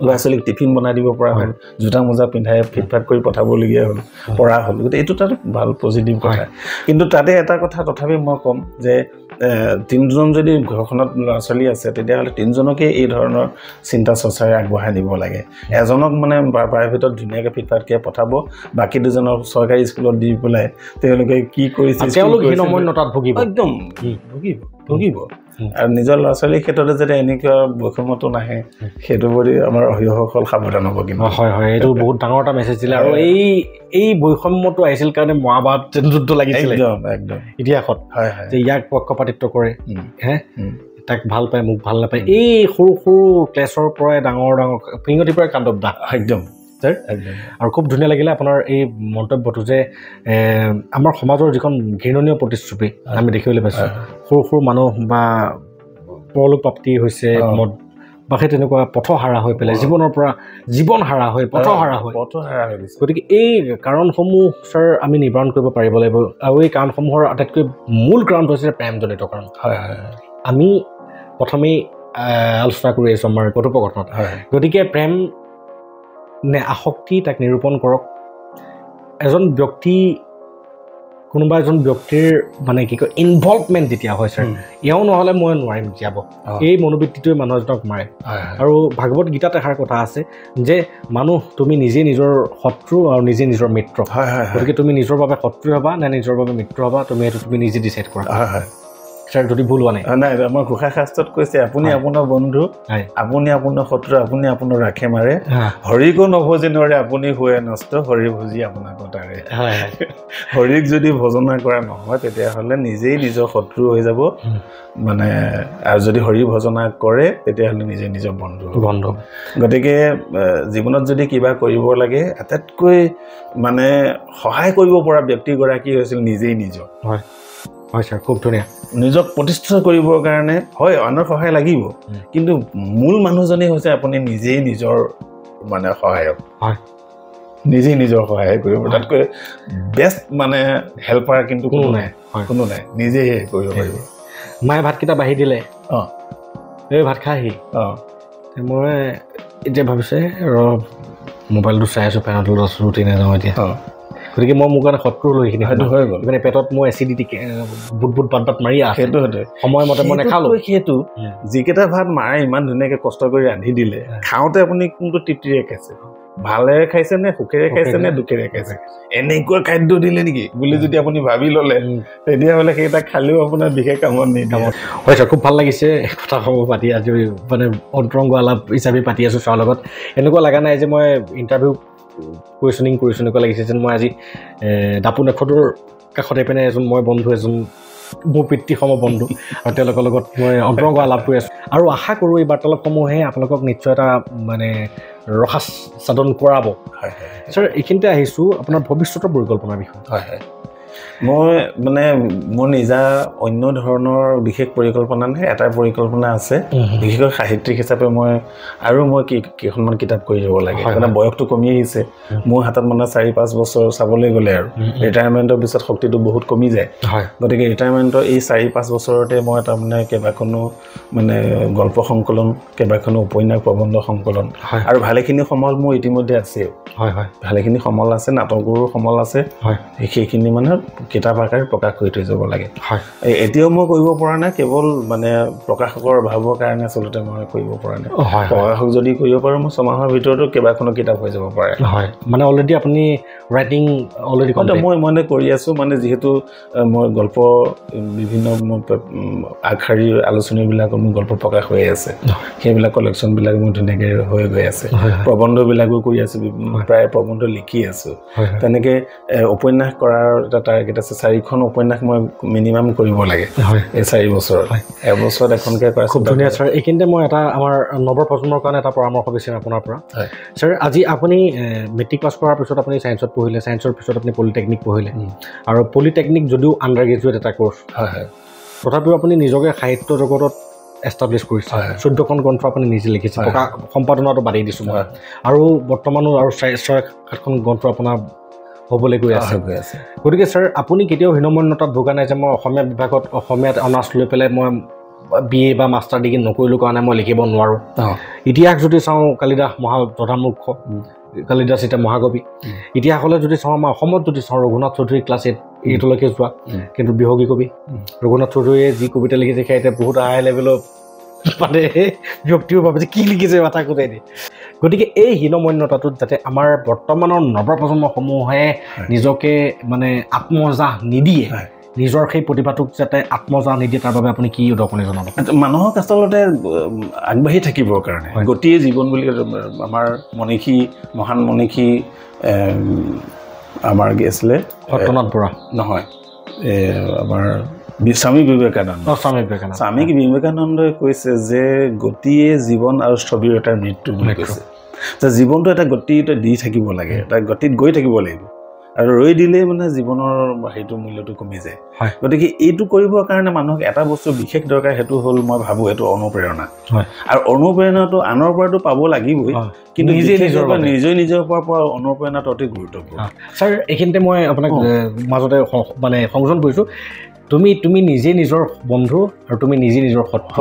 S2: ল'ৰা ছোৱালীক টিফিন বনাই দিব পৰা হ'ল জোতা মোজা পিন্ধাই ফিটফাট কৰি পঠাবলগীয়া হ'ল পৰা হ'ল গতিকে এইটো তাত ভাল পজিটিভ কথা কিন্তু তাতে এটা কথা তথাপি মই ক'ম যে তিনিজন যদি ঘৰখনত ল'ৰা ছোৱালী আছে তেতিয়াহ'লে তিনিজনকে এই ধৰণৰ চিন্তা চৰ্চাৰে আগবঢ়াই নিব লাগে এজনক মানে প্ৰাইভেটত ধুনীয়াকৈ ফিটফাটকৈ পঠাব বাকী দুজনক চৰকাৰী স্কুলত দি পেলাই তেওঁলোকে কি কৰিছে একদম ভুগিব আৰু নিজৰ ল'ৰা ছোৱালীৰ ক্ষেত্ৰতে যাতে এনেকুৱা বৈষম্যটো নাহে সেইটোৰ প্ৰতি আমাৰ অভিভাৱকসকল সাৱধান হ'ব কিন্তু
S1: হয় হয় এইটো বহুত ডাঙৰ এটা মেছেজ দিলে আৰু এই বৈষম্যটো আহিছিল কাৰণে মহাভাৰত যুদ্ধ লাগিছিল
S2: একদম
S1: ইতিহাসত
S2: হয় হয়
S1: যে ইয়াক পক্ষপাতিত্ব কৰে হে তাক ভাল পায় মোক ভাল নাপায় এই সৰু সৰু ক্লাছৰ পৰাই ডাঙৰ পিঙতিৰ পৰাই কাণ্ডৱ দাস
S2: একদম
S1: আৰু খুব ধুনীয়া লাগিলে আপোনাৰ এই মন্তব্যটো যে আমাৰ সমাজৰ যিখন ঘৃণনীয় প্ৰতিশ্ৰুতি আমি দেখিবলৈ পাইছোঁ সৰু সৰু মানুহ বা পৰলোক প্ৰাপ্তি হৈছে মদ বা সেই তেনেকুৱা পথহাৰা হৈ পেলাই জীৱনৰ পৰা জীৱন হাৰা হৈ পথহাৰা হৈ গতিকে এই কাৰণসমূহ ছাৰ আমি নিবাৰণ কৰিব পাৰিব লাগিব আৰু এই কাৰণসমূহৰ আটাইতকৈ মূল কাৰণটো হৈছে প্ৰেমজনিত কাৰণ
S2: হয় হয়
S1: আমি প্ৰথমেই আলোচনা কৰি আছোঁ আমাৰ কথোপকথনত গতিকে প্ৰেম নে আসক্তি তাক নিৰূপণ কৰক এজন ব্যক্তি কোনোবা এজন ব্যক্তিৰ মানে কি কয় ইনভলভমেণ্ট যেতিয়া হয় ছাৰ এওঁ নহ'লে মই নোৱাৰিম জীয়াব এই মনোবৃত্তিটোৱে মানুহ এজনক মাৰে আৰু ভাগৱত গীতাত এষাৰ কথা আছে যে মানুহ তুমি নিজে নিজৰ শত্ৰু আৰু নিজে নিজৰ মিত্ৰ গতিকে তুমি নিজৰ বাবে শত্ৰু হ'বা নে নিজৰ বাবে মিত্ৰ হ'বা তুমি সেইটো তুমি নিজে ডিচাইড কৰা ছাৰ যদি ভুল হোৱা
S2: নাই আমাৰ ঘোষা শাস্ত্ৰত কৈছে আপুনি আপোনাৰ বন্ধু আপুনি আপোনাৰ শত্ৰু আপুনি আপোনাৰ ৰাখে মাৰে হৰিকো নভজি নোৱাৰে আপুনি হৈয়ে নষ্ট হৰি ভজি আপোনাক তাৰে হৰিক যদি ভজনা কৰা নহয় তেতিয়াহ'লে নিজেই নিজৰ শত্ৰু হৈ যাব মানে আৰু যদি হৰি ভজনা কৰে তেতিয়াহ'লে নিজে নিজৰ বন্ধু গতিকে জীৱনত যদি কিবা কৰিব লাগে আটাইতকৈ মানে সহায় কৰিব পৰা ব্যক্তিগৰাকী হৈছিল নিজেই নিজৰ
S1: হয় হয় ছাৰ খুব ধুনীয়া
S2: নিজক প্ৰতিষ্ঠা কৰিবৰ কাৰণে হয় আনৰ সহায় লাগিব কিন্তু মূল মানুহজনেই হৈছে আপুনি নিজেই নিজৰ মানে সহায়ক
S1: হয়
S2: নিজেই নিজৰ সহায় কৰিব তাতকৈ বেষ্ট মানে হেল্পাৰ কিন্তু কোনো নাই নিজেই কৰিব পাৰিব
S1: মায়ে ভাতকেইটা বাঢ়ি দিলে এই ভাত খাহি মই এতিয়া ভাবিছে মোবাইলটো চাই আছোঁ ফেনৰ তলত ৰুটি নাযাওঁ এতিয়া গতিকে মই মোৰ কাৰণে শত্ৰু লৈ এইখিনি
S2: হয়তো হৈ গ'ল
S1: মানে পেটত মোৰ এচিডিটি বুট বাট মাৰি আছে
S2: সেইটো
S1: সময়মতে মই নাখালোঁ
S2: সেইটো যিকেইটা ভাত মায়ে ইমান ধুনীয়াকৈ কষ্ট কৰি ৰান্ধি দিলে খাওঁতে আপুনি কোনটো তৃপ্তিৰে খাইছে ভালেৰে খাইছে নে সুখেৰে খাইছে নে দুখেৰে খাইছে এনেকুৱা খাদ্য দিলে নেকি বুলি যদি আপুনি ভাবি ল'লে তেতিয়াহ'লে সেইটা খালেও আপোনাৰ বিশেষ কামত নিদিয়ে
S1: হয় ছাৰ খুব ভাল লাগিছে কথাসমূহ পাতি আজি মানে অন্তৰংগ আলাপ হিচাপে পাতি আছোঁ ছাৰৰ লগত এনেকুৱা লগা নাই যে মই ইণ্টাৰভিউ কুৱেশ্যনিং কৰিছোঁ এনেকুৱা লাগিছে যেন মই আজি দাপু নেখদৰ কাষতে পিনে এজন মই বন্ধু এজন মোৰ পিতৃসম বন্ধু আৰু তেওঁলোকৰ লগত মই অন্তৰংগ আলাপ কৰি আছোঁ আৰু আশা কৰোঁ এই বাৰ্তালাপসমূহে আপোনালোকক নিশ্চয় এটা মানে ৰসাস সাধন কৰাব ছাৰ এইখিনিতে আহিছোঁ আপোনাৰ ভৱিষ্যতৰ পৰিকল্পনাৰ বিষয়ে
S2: হয় মই মানে মোৰ নিজা অন্য ধৰণৰ বিশেষ পৰিকল্পনা নাই এটা পৰিকল্পনা আছে বিশেষকৈ সাহিত্যিক হিচাপে মই কেইখনমান কিতাপ কৰি যাব লাগে মানে বয়সটো কমি আহিছে মোৰ হাতত মানে 4-5 বছৰ চাবলৈ গ'লে আৰু ৰিটায়াৰমেণ্টৰ পিছত শক্তিটো বহুত কমি যায় গতিকে ৰিটায়াৰমেণ্টৰ এই 4-5 বছৰতে মই তাৰমানে কেইবাখনো মানে গল্প সংকলন কেইবাখনো উপন্যাস প্ৰবন্ধ সংকলন আৰু ভালেখিনি সমল মোৰ ইতিমধ্যে আছে ভালেখিনি সমল আছে নাটকৰো সমল আছে সেইখিনি মানে কিতাপ আকাৰে প্ৰকাশ কৰি থৈ যাব লাগে এতিয়াও মই কৰিব পৰা নাই কেৱল মানে প্ৰকাশকৰ অভাৱৰ কাৰণে আচলতে মই কৰিব পৰা নাই প্ৰকাশক যদি কৰিব পাৰোঁ মই 6 মাহৰ ভিতৰতো কেইবাখনো কিতাপ হৈ যাব পাৰে
S1: মানে অলৰেডি আপুনি ৰাইটিং অলৰেডি
S2: মই মানে কৰি আছোঁ মানে যিহেতু মই গল্প বিভিন্ন আগশাৰীৰ আলোচনীবিলাকত মোৰ গল্প প্ৰকাশ হৈ আছে সেইবিলাক কালেকশ্যনবিলাক মোৰ ধুনীয়াকৈ হৈ গৈ আছে প্ৰবন্ধবিলাকো কৰি আছোঁ প্ৰায় প্ৰবন্ধ লিখি আছোঁ তেনেকৈ উপন্যাস কৰাৰ এটা টাৰ্গেট আছে 4খন উপন্যাস মই মিনিমাম কৰিব লাগে এই 4 বছৰত এবছৰত এখনকৈ কৰা
S1: খুব ধুনীয়া ছাৰ এইখিনিতে মই এটা আমাৰ নৱপ্ৰজন্মৰ কাৰণে এটা পৰামৰ্শ বিচাৰিম আপোনাৰ পৰা ছাৰ আজি আপুনি মেট্ৰিক পাছ কৰাৰ পিছত আপুনি ছায়েন্সত পঢ়িলে ছায়েন্সৰ পিছত আপুনি পলিটেকনিক পঢ়িলে আৰু পলিটেকনিক যদিও আণ্ডাৰ গ্ৰেজুৱেট এটা কোৰ্চ তথাপিও আপুনি নিজকে সাহিত্য জগতত এষ্টাব্লিছ কৰিছে 14খন গ্ৰন্থ আপুনি নিজে লিখিছে সম্পাদনাটো বাদেই দিছোঁ মই আৰু বৰ্তমানো আৰু 6-7খন গ্ৰন্থ আপোনাৰ হ'বলৈ গৈ আছে গতিকে ছাৰ আপুনি কেতিয়াও হীনমন্যতাত ভোগা নাই যে মই অসমীয়া বিভাগত অসমীয়াত অনাৰ্ছ লৈ পেলাই মই BA বা মাষ্টাৰ ডিগ্ৰী নকৰিলোঁ কাৰণে মই লিখিব নোৱাৰোঁ ইতিহাস যদি চাওঁ কালিদাস প্ৰধানমূৰ্খ কালিদাস এতিয়া মহাকবি ইতিহাসলৈ যদি চাওঁ আমাৰ অসমত যদি চাওঁ ৰঘুনাথ চৌধুৰী ক্লাছ এইটোলৈকে যোৱা কিন্তু বিহগী কবি ৰঘুনাথ চৌধুৰীয়ে যি কবিতা লিখিছে সেয়া এতিয়া বহুত হাই লেভেলত মানে ব্যক্তিও ভাবে যে কি লিখিছে মাথা কোটাই দিয়ে গতিকে এই হীনমন্যতাটোত যাতে আমাৰ বৰ্তমানৰ নৱপ্ৰজন্মসমূহে নিজকে মানে আত্মজাহ নিদিয়ে নিজৰ সেই প্ৰতিভাটোক যাতে আত্মজাহ নিদিয়ে তাৰ বাবে আপুনি কি উদকনি জনাব
S2: মানুহক আচলতে আগবাঢ়ি থাকিবৰ কাৰণে গতিয়ে জীৱন বুলি আমাৰ মনীষী মহান মনীষী আমাৰ কি আছিলে
S1: সত্যনাথ বৰা
S2: নহয় আমাৰ স্বামী বিবেকানন্দই কৈছে যে গতিয়ে জীৱন আৰু স্থবিৰতাৰ মৃত্যু বুলি কৈছে যে জীৱনটো এটা গতিত দি থাকিব লাগে এটা গতিত গৈ থাকিব লাগিব আৰু ৰৈ দিলেই মানে জীৱনৰ সেইটো মূল্যটো কমি যায় গতিকে এইটো কৰিবৰ কাৰণে মানুহক এটা বস্তু বিশেষ দৰকাৰ সেইটো হ'ল মই ভাবোঁ সেইটো অনুপ্ৰেৰণা আৰু অনুপ্ৰেৰণাটো আনৰ পৰাটো পাব লাগিবই কিন্তু নিজৰ পৰা অনুপ্ৰেৰণাটো অতি গুৰুত্বপূৰ্ণ
S1: ছাৰ এইখিনিতে মই আপোনাক মাজতে মানে সংযোজন কৰিছোঁ তুমি নিজে নিজৰ বন্ধু আৰু তুমি নিজে নিজৰ শত্ৰু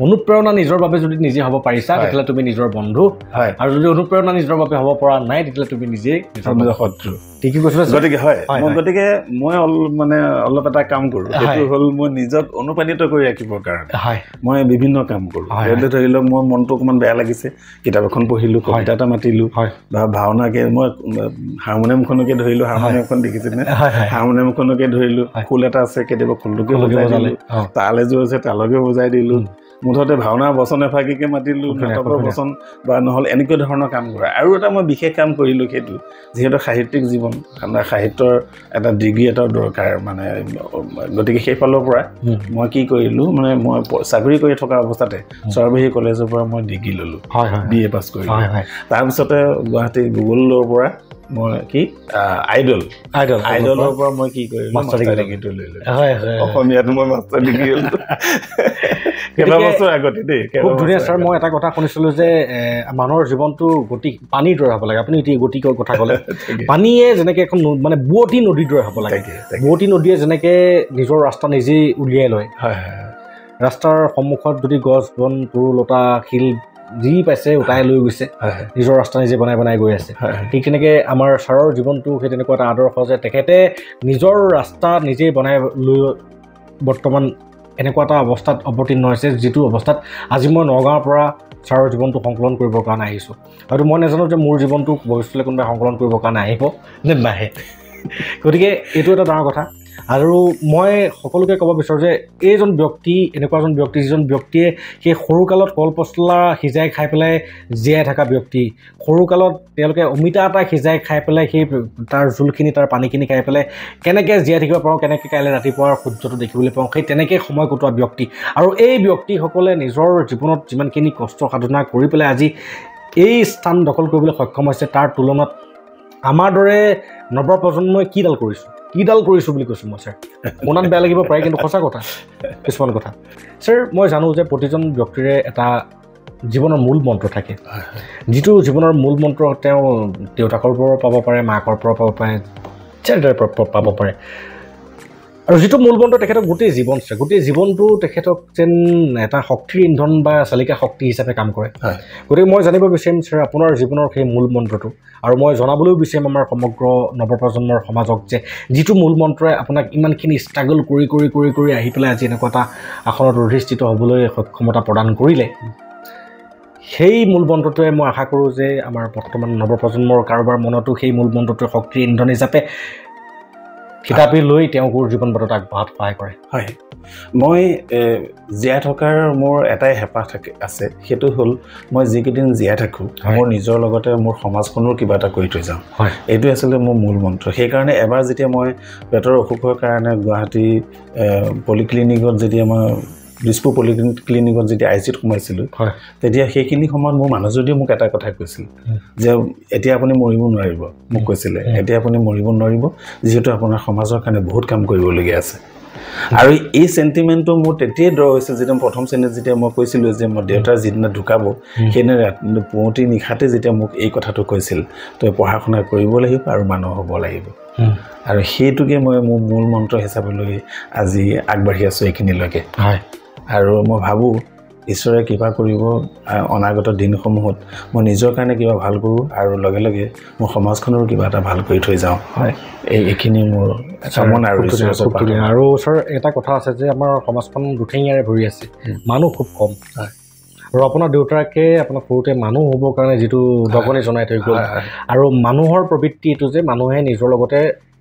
S1: অনুপ্ৰেৰণা নিজৰ বাবে যদি নিজে হ'ব পাৰিছা তেতিয়াহ'লে তুমি নিজৰ বন্ধু আৰু যদি অনুপ্ৰেৰণা নিজৰ বাবে হ'ব পৰা নাই তেতিয়াহ'লে তুমি নিজে নিজৰ শত্ৰু ঠিকে কৈছোঁ
S2: গতিকে মই মানে অলপ এটা কাম কৰোঁ সেইটো হ'ল মই নিজক অনুপ্ৰাণিত কৰি ৰাখিবৰ কাৰণে মই বিভিন্ন কাম কৰোঁ ধৰি লওক মোৰ মনটো অকণমান বেয়া লাগিছে কিতাপ এখন পঢ়িলোঁ কবিতা এটা মাতিলোঁ বা ভাওনাকে মই হাৰমনিয়ামখনকে ধৰিলোঁ হাৰমনিয়ামখন দেখিছেনে হাৰমনিয়ামখনকে ধৰিলোঁ খোল এটা আছে কেতিয়াবা খোলটোকে বজাই দিলোঁ তাল এযোৰ আছে তালকে বজাই দিলোঁ মুঠতে ভাওনা বচন এফাকিকে মাতিলোঁ নাটকৰ বচন বা নহ'লে এনেকুৱা ধৰণৰ কাম কৰা আৰু এটা মই বিশেষ কাম কৰিলোঁ সেইটো যিহেতু সাহিত্যিক জীৱন আমাৰ সাহিত্যৰ এটা ডিগ্ৰী এটাও দৰকাৰ মানে গতিকে সেইফালৰ পৰা মই কি কৰিলোঁ মানে মই চাকৰি কৰি থকা অৱস্থাতে চৰবাহী কলেজৰ পৰা মই ডিগ্ৰী ল'লোঁ BA পাছ কৰিলোঁ তাৰপিছতে গুৱাহাটী গুগলৰ পৰা মই কি আইডলৰ পৰা মই কি কৰিলোঁ মাষ্টাৰ ডিগ্ৰীটো লৈ ল'লোঁ অসমীয়াটো মই মাষ্টাৰ ডিগ্ৰী ল'লোঁ কেইবছৰ আগতে দেই
S1: খুব ধুনীয়া ছাৰ মই এটা কথা শুনিছিলোঁ যে মানুহৰ জীৱনটো গতি পানীৰ দৰে হ'ব লাগে আপুনি এতিয়া গতিকৰ কথা ক'লে পানীয়ে যেনেকৈ এখন মানে বুৱতী নদীৰ দৰে হ'ব লাগে বুৱতী নদীয়ে যেনেকৈ নিজৰ ৰাস্তা নিজেই উলিয়াই লয় ৰাস্তাৰ সন্মুখত যদি গছ বন তৰুলতা শিল যি পাইছে উটাই লৈ গৈছে নিজৰ ৰাস্তা নিজে বনাই বনাই গৈ আছে ঠিক তেনেকৈ আমাৰ ছাৰৰ জীৱনটো সেই তেনেকুৱা এটা আদৰ্শ যে তেখেতে নিজৰ ৰাস্তা নিজেই বনাই লৈ বৰ্তমান এনেকুৱা এটা অৱস্থাত অৱতীৰ্ণ হৈছে যিটো অৱস্থাত আজি মই নগাঁৱৰ পৰা ছাৰৰ জীৱনটো সংকলন কৰিবৰ কাৰণে আহিছোঁ হয়তো মই নাজানো যে মোৰ জীৱনটো ভৱিষ্যতলৈ কোনোবাই সংকলন কৰিবৰ কাৰণে আহিব নে নাহে গতিকে এইটো এটা ডাঙৰ কথা আৰু মই সকলোকে ক'ব বিচাৰোঁ যে এইজন ব্যক্তি এনেকুৱা এজন ব্যক্তি যিজন ব্যক্তিয়ে সেই সৰুকালত কল পচলা সিজাই খাই পেলাই জীয়াই থকা ব্যক্তি সৰুকালত তেওঁলোকে অমিতা এটা সিজাই খাই পেলাই সেই তাৰ জোলখিনি তাৰ পানীখিনি খাই পেলাই কেনেকৈ জীয়াই থাকিব পাৰোঁ কেনেকৈ কাইলৈ ৰাতিপুৱাৰ সূৰ্যটো দেখিবলৈ পাওঁ সেই তেনেকৈ সময় কটোৱা ব্যক্তি আৰু এই ব্যক্তিসকলে নিজৰ জীৱনত যিমানখিনি কষ্ট সাধনা কৰি পেলাই আজি এই স্থান দখল কৰিবলৈ সক্ষম হৈছে তাৰ তুলনাত আমাৰ দৰে নৱপ্ৰজন্মই কিডাল কৰিছোঁ বুলি কৈছোঁ মই ছাৰ মনত বেয়া লাগিব পাৰে কিন্তু সঁচা কথা কিছুমান কথা ছাৰ মই জানো যে প্ৰতিজন ব্যক্তিৰে এটা জীৱনৰ মূল মন্ত্ৰ থাকে যিটো জীৱনৰ মূল মন্ত্ৰ তেওঁ দেউতাকৰ পৰাও পাব পাৰে মাকৰ পৰাও পাব পাৰে যাৰ পাব পাৰে আৰু যিটো মূল মন্ত্ৰ তেখেতক গোটেই জীৱন আছে গোটেই জীৱনটো তেখেতক যেন এটা শক্তিৰ ইন্ধন বা চালিকা শক্তি হিচাপে কাম কৰে গতিকে মই জানিব বিচাৰিম ছাৰ আপোনাৰ জীৱনৰ সেই মূল মন্ত্ৰটো আৰু মই জনাবলৈও বিচাৰিম আমাৰ সমগ্ৰ নৱপ্ৰজন্মৰ সমাজক যে যিটো মূল মন্ত্ৰই আপোনাক ইমানখিনি ষ্ট্ৰাগল কৰি আহি পেলাই আজি এনেকুৱা এটা আসনত অধিষ্ঠিত হ'বলৈ সক্ষমতা প্ৰদান কৰিলে সেই মূল মন্ত্ৰটোৱে মই আশা কৰোঁ যে আমাৰ বৰ্তমান নৱপ্ৰজন্মৰ কাৰোবাৰ মনতো সেই মূল মন্ত্ৰটোৱে শক্তিৰ ইন্ধন হিচাপে কিতাপি লৈ তেওঁলোকৰ জীৱন বাটত আগবঢ়াত সহায় কৰে
S2: হয় মই জীয়াই থকাৰ মোৰ এটাই হেঁপাহ আছে সেইটো হ'ল মই যিকেইদিন জীয়াই থাকোঁ মোৰ নিজৰ লগতে মোৰ সমাজখনৰ কিবা এটা কৰি থৈ যাওঁ এইটো আচলতে মোৰ মূল মন্ত্ৰ সেইকাৰণে এবাৰ যেতিয়া মই পেটৰ অসুখৰ কাৰণে গুৱাহাটী পলিক্লিনিকত যেতিয়া মই দিছপুৰ পলিক্লিনিকত যেতিয়া ICUত সোমাইছিলোঁ তেতিয়া সেইখিনি সময়ত মোৰ মানুহজনীয়ে মোক এটা কথা কৈছিল যে এতিয়া আপুনি মৰিব নোৱাৰিব মোক কৈছিলে এতিয়া আপুনি মৰিব নোৱাৰিব যিহেতু আপোনাৰ সমাজৰ কাৰণে বহুত কাম কৰিবলগীয়া আছে আৰু এই সেন্টিমেন্টটো মোৰ তেতিয়াই ড্ৰ হৈছে যেতিয়া প্ৰথম শ্ৰেণীত যেতিয়া মই কৈছিলোঁ যে মোৰ দেউতাৰ যিদিনা ঢুকাব সেইদিনা পুৱতি নিশাতে যেতিয়া মোক এই কথাটো কৈছিল তই পঢ়া শুনা কৰিব লাগিব আৰু মানুহ হ'ব লাগিব আৰু সেইটোকে মই মোৰ মূল মন্ত্ৰ হিচাপে লৈ আজি আগবাঢ়ি আছোঁ এইখিনিলৈকে আৰু মই ভাবোঁ ঈশ্বৰে কিবা কৰিব অনাগত দিনসমূহত মই নিজৰ কাৰণে কিবা ভাল কৰোঁ আৰু লগে লগে মোৰ সমাজখনৰ কিবা এটা ভাল কৰি থৈ যাওঁ হয় এইখিনি মোৰ কামনা আৰু
S1: আৰু ছাৰ এটা কথা আছে যে আমাৰ সমাজখন দুঠেঙীয়াৰে ভৰি আছে মানুহ খুব কম হয় আৰু আপোনাৰ দেউতাকে আপোনাৰ সৰুতে মানুহ হ'বৰ কাৰণে যিটো দগনি জনাই থৈ গ'ল আৰু মানুহৰ প্ৰবৃত্তি এইটো যে মানুহে নিজৰ লগতে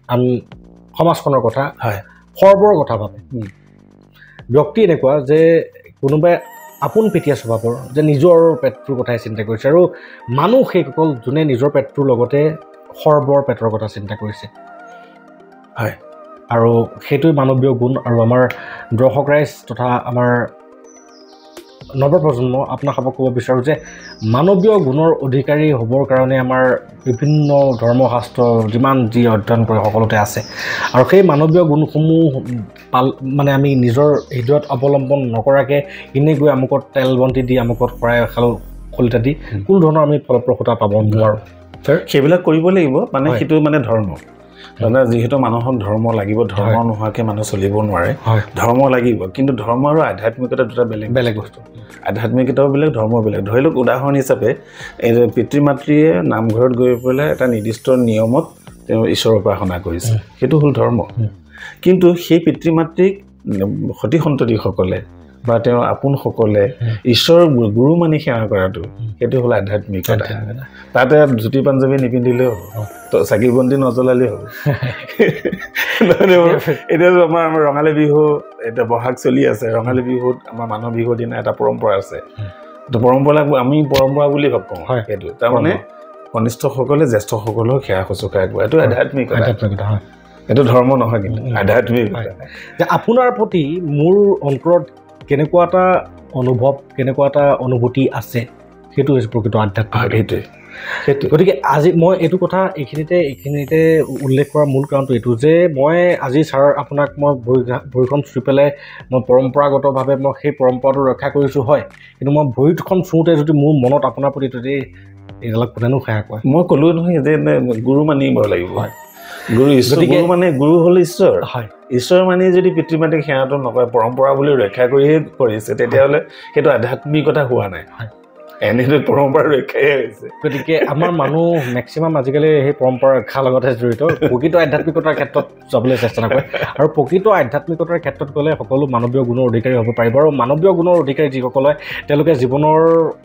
S1: আন সমাজখনৰ কথা হয় সৰ্বৰ কথা ভাবে ব্যক্তি এনেকুৱা যে কোনোবাই আপোন পেটীয়া স্বভাৱৰ যে নিজৰ পেটটোৰ কথাই চিন্তা কৰিছে আৰু মানুহ সেইসকল যোনে নিজৰ পেটটোৰ লগতে সৰ্বৰ পেটৰ কথা চিন্তা কৰিছে হয় আৰু সেইটোৱে মানৱীয় গুণ আৰু আমাৰ দৰ্শক ৰাইজ তথা আমাৰ নৱপ্ৰজন্ম আপোনাক ক'ব বিচাৰোঁ যে মানৱীয় গুণৰ অধিকাৰী হ'বৰ কাৰণে আমাৰ বিভিন্ন ধৰ্মশাস্ত্ৰ যিমান যি অধ্যয়ন কৰে সকলোতে আছে আৰু সেই মানৱীয় গুণসমূহ মানে আমি নিজৰ হৃদয়ত অৱলম্বন নকৰাকৈ এনেই গৈ আমুকত তেল বন্তি দি আমুকত শৰাই খাল খলিতা দি কোনো ধৰণৰ আমি ফলপ্ৰসূতা পাব নোৱাৰোঁ
S2: সেইবিলাক কৰিব লাগিব মানে সেইটো মানে ধৰ্ম মানে যিহেতু মানুহক ধৰ্ম লাগিব ধৰ্ম নোহোৱাকৈ মানুহ চলিব নোৱাৰে ধৰ্ম লাগিব কিন্তু ধৰ্ম আৰু আধ্যাত্মিকতা দুটা বেলেগ বেলেগ বস্তু আধ্যাত্মিকতাও বেলেগ ধৰ্ম বেলেগ ধৰি লওক উদাহৰণ হিচাপে এই পিতৃ মাতৃয়ে নামঘৰত গৈ পেলাই এটা নিৰ্দিষ্ট নিয়মত তেওঁ ঈশ্বৰৰ উপাসনা কৰিছে সেইটো হ'ল ধৰ্ম কিন্তু সেই পিতৃ মাতৃক সতি সন্ততিসকলে বা তেওঁৰ আপোনসকলে ঈশ্বৰৰ গুৰু মানি সেৱা কৰাটো সেইটো হ'ল আধ্যাত্মিকতা তাতে ধুতি পাঞ্জাবী নিপিন্ধিলেও হ'ব তো চাকি বন্তি নজ্বলালেই হ'ব এতিয়াতো আমাৰ ৰঙালী বিহু এতিয়া বহাগ চলি আছে ৰঙালী বিহুত আমাৰ মানুহ বিহুৰ দিনা এটা পৰম্পৰা আছে তো পৰম্পৰা আমি পৰম্পৰা বুলি ভাবোঁ সেইটো তাৰমানে কনিষ্ঠসকলে জ্যেষ্ঠসকলক সেৱা শুশ্ৰূষা কৰা এইটো আধ্যাত্মিকতা হয় এইটো ধৰ্ম নহয় কিন্তু আধ্যাত্মিকতা
S1: যে আপোনাৰ প্ৰতি মোৰ অন্তৰত কেনেকুৱা এটা অনুভৱ কেনেকুৱা এটা অনুভূতি আছে সেইটো হৈছে প্ৰকৃত আধ্যাত্মিক সেইটো গতিকে আজি মই এইটো কথা এইখিনিতে উল্লেখ কৰাৰ মূল কাৰণটো এইটো যে মই আজি ছাৰ আপোনাক মই ভৰিখন চুই পেলাই মই পৰম্পৰাগতভাৱে মই সেই পৰম্পৰাটো ৰক্ষা কৰিছোঁ হয় কিন্তু মই ভৰিখন চুওঁতে যদি মোৰ মনত আপোনাৰ প্ৰতি যদি এইবিলাক কোনেনো সেৱা কৰে
S2: মই ক'লোঁ নহয় যে গুৰু মানিব লাগিব হয় গুৰু ঈশ্বৰ গুৰু মানে গুৰু হ'ল ঈশ্বৰ হয় ঈশ্বৰ মানি যদি পিতৃ মাতৃক সেৱাটো নকৰে পৰম্পৰা বুলি ৰক্ষা কৰিয়ে কৰিছে তেতিয়াহ'লে সেইটো আধ্যাত্মিকতা হোৱা নাই এনেটো পৰম্পৰা ৰক্ষাই হৈছে
S1: গতিকে আমাৰ মানুহ মেক্সিমাম আজিকালি সেই পৰম্পৰা ৰক্ষাৰ লগতে জড়িত প্ৰকৃত আধ্যাত্মিকতাৰ ক্ষেত্ৰত যাবলৈ চেষ্টা নকৰে আৰু প্ৰকৃত আধ্যাত্মিকতাৰ ক্ষেত্ৰত গ'লে সকলো মানৱীয় গুণৰ অধিকাৰী হ'ব পাৰিব আৰু মানৱীয় গুণৰ অধিকাৰী যিসকল হয় তেওঁলোকে জীৱনৰ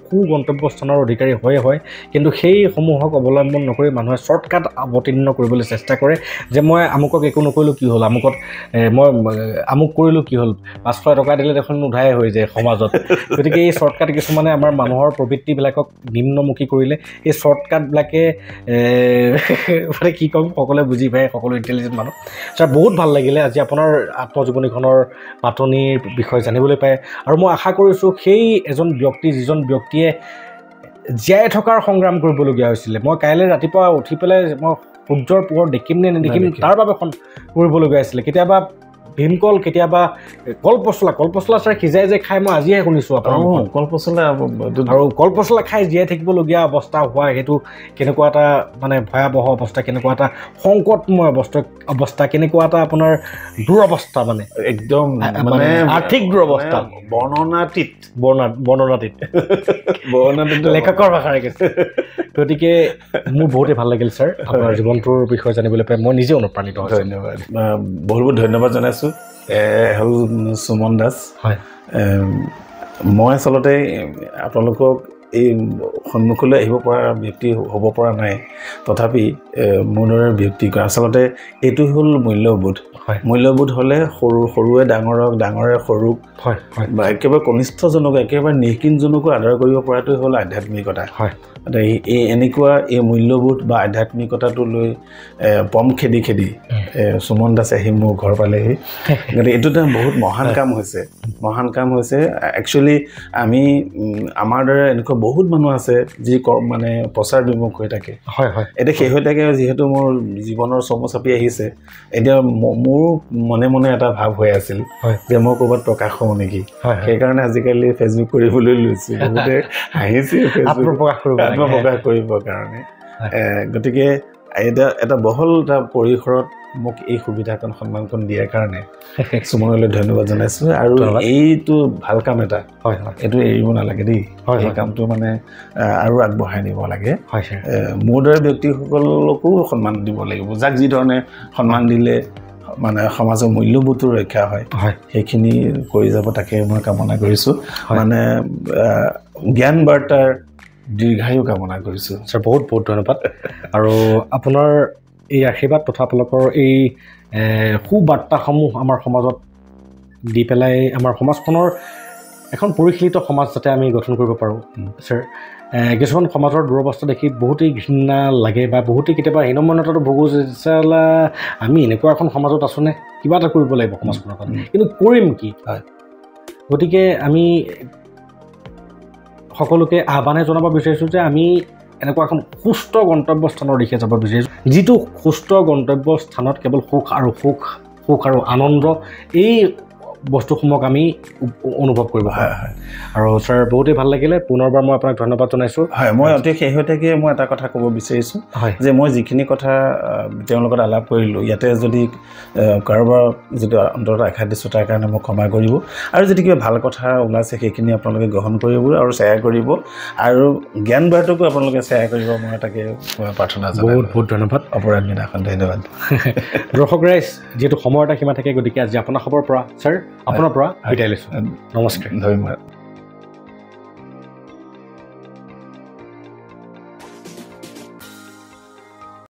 S1: সুগন্তব্যস্থানৰ অধিকাৰী হয় কিন্তু সেইসমূহক অৱলম্বন নকৰি মানুহে শ্বৰ্টকাট অৱতীৰ্ণ কৰিবলৈ চেষ্টা কৰে যে মই আমুকক একো নকৰিলোঁ কি হ'ল আমুকত মই আমুক কৰিলোঁ কি হ'ল 500 টকা দিলে দেখোন উধাই হৈ যায় সমাজত গতিকে এই শ্বৰ্টকাট কিছুমানে আমাৰ মানুহৰ প্ৰবৃত্তিবিলাকক নিম্নমুখী কৰিলে এই শ্বৰ্টকাটবিলাকে মানে কি ক'ম সকলোৱে বুজি পায় সকলো ইণ্টেলিজেণ্ট মানুহ ছাৰ বহুত ভাল লাগিলে আজি আপোনাৰ আত্মজীৱনীখনৰ পাতনিৰ বিষয়ে জানিবলৈ পায় আৰু মই আশা কৰিছোঁ সেই এজন ব্যক্তি যিজন ব্যক্তিয়ে জীয়াই থকাৰ সংগ্ৰাম কৰিবলগীয়া হৈছিলে মই কাইলৈ ৰাতিপুৱা উঠি পেলাই মই সূৰ্যৰ পোহৰ দেখিম নে নেদেখিম তাৰ বাবে কৰিবলগীয়া হৈছিলে কেতিয়াবা ভীমকল কেতিয়াবা কলপচলা ছাৰ সিজাই যে খাই মই আজিহে শুনিছোঁ আপোনাৰ
S2: কলপচলা
S1: আৰু কলপচলা খাই জীয়াই থাকিবলগীয়া অৱস্থা হোৱা সেইটো কেনেকুৱা এটা মানে ভয়াৱহ অৱস্থা কেনেকুৱা এটা সংকটময় অৱস্থা কেনেকুৱা এটা আপোনাৰ দুৰৱস্থা মানে
S2: একদম মানে
S1: আৰ্থিক দুৰৱস্থা
S2: বৰ্ণনাতীত
S1: লেখকৰ ভাষাৰে কৈছে গতিকে মোৰ বহুতেই ভাল লাগিল ছাৰ আপোনাৰ জীৱনটোৰ বিষয়ে জানিবলৈ পাই মই নিজে অনুপ্ৰাণিত হৈছোঁ
S2: ধন্যবাদ বহুত ধন্যবাদ জনাইছোঁ হ'ল সুমন দাস হয় মই আচলতে আপোনালোকক এই সন্মুখলৈ আহিব পৰা ব্যক্তি হ'ব পৰা নাই তথাপি মোৰ দৰে ব্যক্তি আচলতে এইটো হ'ল মূল্যবোধ মূল্যবোধ হ'লে সৰুৱে ডাঙৰক ডাঙৰে সৰুক বা একেবাৰে কনিষ্ঠজনক একেবাৰে নিকিনজনকো আদৰ কৰিব পৰাটোৱে হ'ল আধ্যাত্মিকতা হয় এই এনেকুৱা এই মূল্যবোধ বা আধ্যাত্মিকতাটো লৈ পম খেদি সুমন দাসে আহি মোৰ ঘৰ পালেহি গতিকে এইটো এটা বহুত মহান কাম হৈছে একচুৱেলি আমি আমাৰ দৰে এনেকুৱা বহুত মানুহ আছে যি মানে প্ৰচাৰ বিমুখ হৈ থাকে এতিয়া শেহতীয়াকৈ যিহেতু মোৰ জীৱনৰ চমু চাপি আহিছে এতিয়া মোৰ মনে এটা ভাৱ হৈ আছিল যে মই ক'ৰবাত প্ৰকাশ হওঁ নেকি সেইকাৰণে আজিকালি ফেচবুক কৰিবলৈ লৈছোঁ বহুতে হাঁহিছে আত্মপ্ৰকাশ কৰিবৰ কাৰণে গতিকে এটা বহল এটা পৰিসৰত মোক এই সুবিধাকণ সন্মানকণ দিয়াৰ কাৰণে সুমনলৈ ধন্যবাদ জনাইছোঁ আৰু এইটো ভাল কাম এটা
S1: হয় হয়
S2: এইটো এৰিব নালাগে দেই এই কামটো মানে আৰু আগবঢ়াই নিব লাগে মোৰ দৰে ব্যক্তিসকলকো সন্মান দিব লাগিব যাক যি ধৰণে সন্মান দিলে মানে সমাজৰ মূল্যবোধটো ৰক্ষা হয় সেইখিনি কৰি যাব তাকে মই কামনা কৰিছোঁ মানে জ্ঞান বাৰ্তাৰ দীৰ্ঘায়ু কামনা কৰিছোঁ
S1: ছাৰ বহুত বহুত ধন্যবাদ আৰু আপোনাৰ এই আশীৰ্বাদ তথা আপোনালোকৰ এই সুবাৰ্তাসমূহ আমাৰ সমাজত দি পেলাই আমাৰ সমাজখনৰ এখন পৰিশীলিত সমাজ যাতে আমি গঠন কৰিব পাৰোঁ ছাৰ কিছুমান সমাজৰ দুৰৱস্থা দেখি বহুতেই ঘৃণা লাগে বা বহুতেই কেতিয়াবা হীনমন্যতাটো ভোগোঁ যে চালা আমি এনেকুৱা এখন সমাজত আছোঁনে কিবা এটা কৰিব লাগিব সমাজখনৰ কাৰণে কিন্তু কৰিম কি গতিকে আমি সকলোকে আহ্বানে জনাব বিচাৰিছোঁ যে আমি এনেকুৱা এখন সুস্থ গন্তব্যস্থানৰ দিশে যাব বিচাৰিছোঁ যিটো সুস্থ গন্তব্যস্থানত কেৱল সুখ আৰু আনন্দ এই বস্তুসমূহক আমি অনুভৱ কৰিব পাৰোঁ আৰু ছাৰ বহুতেই ভাল লাগিলে পুনৰবাৰ মই আপোনাক ধন্যবাদ জনাইছোঁ
S2: হয় মই অতি শেহতীয়াকৈ মই এটা কথা ক'ব বিচাৰিছোঁ যে মই যিখিনি কথা তেওঁৰ লগত আলাপ কৰিলোঁ ইয়াতে যদি কাৰোবাৰ যদি অন্তৰত আঘাত দিছোঁ তাৰ কাৰণে মোক ক্ষমা কৰিব আৰু যদি কিবা ভাল কথা ওলাইছে সেইখিনি আপোনালোকে গ্ৰহণ কৰিব আৰু শ্বেয়াৰ কৰিব আৰু জ্ঞান বাৰ্তাকো আপোনালোকে শ্বেয়াৰ কৰিব মই তাকে প্ৰাৰ্থনা জনাইছোঁ
S1: বহুত বহুত ধন্যবাদ
S2: অপৰাধ বিনাশন ধন্যবাদ
S1: দৰ্শক ৰাইজ যিহেতু সময়ৰ এটা সীমা থাকে গতিকে আজি আপোনাৰ খবৰ পৰা ছাৰ আপোনাৰ পৰা বিদায় লৈছোঁ নমস্কাৰ
S2: ধন্যবাদ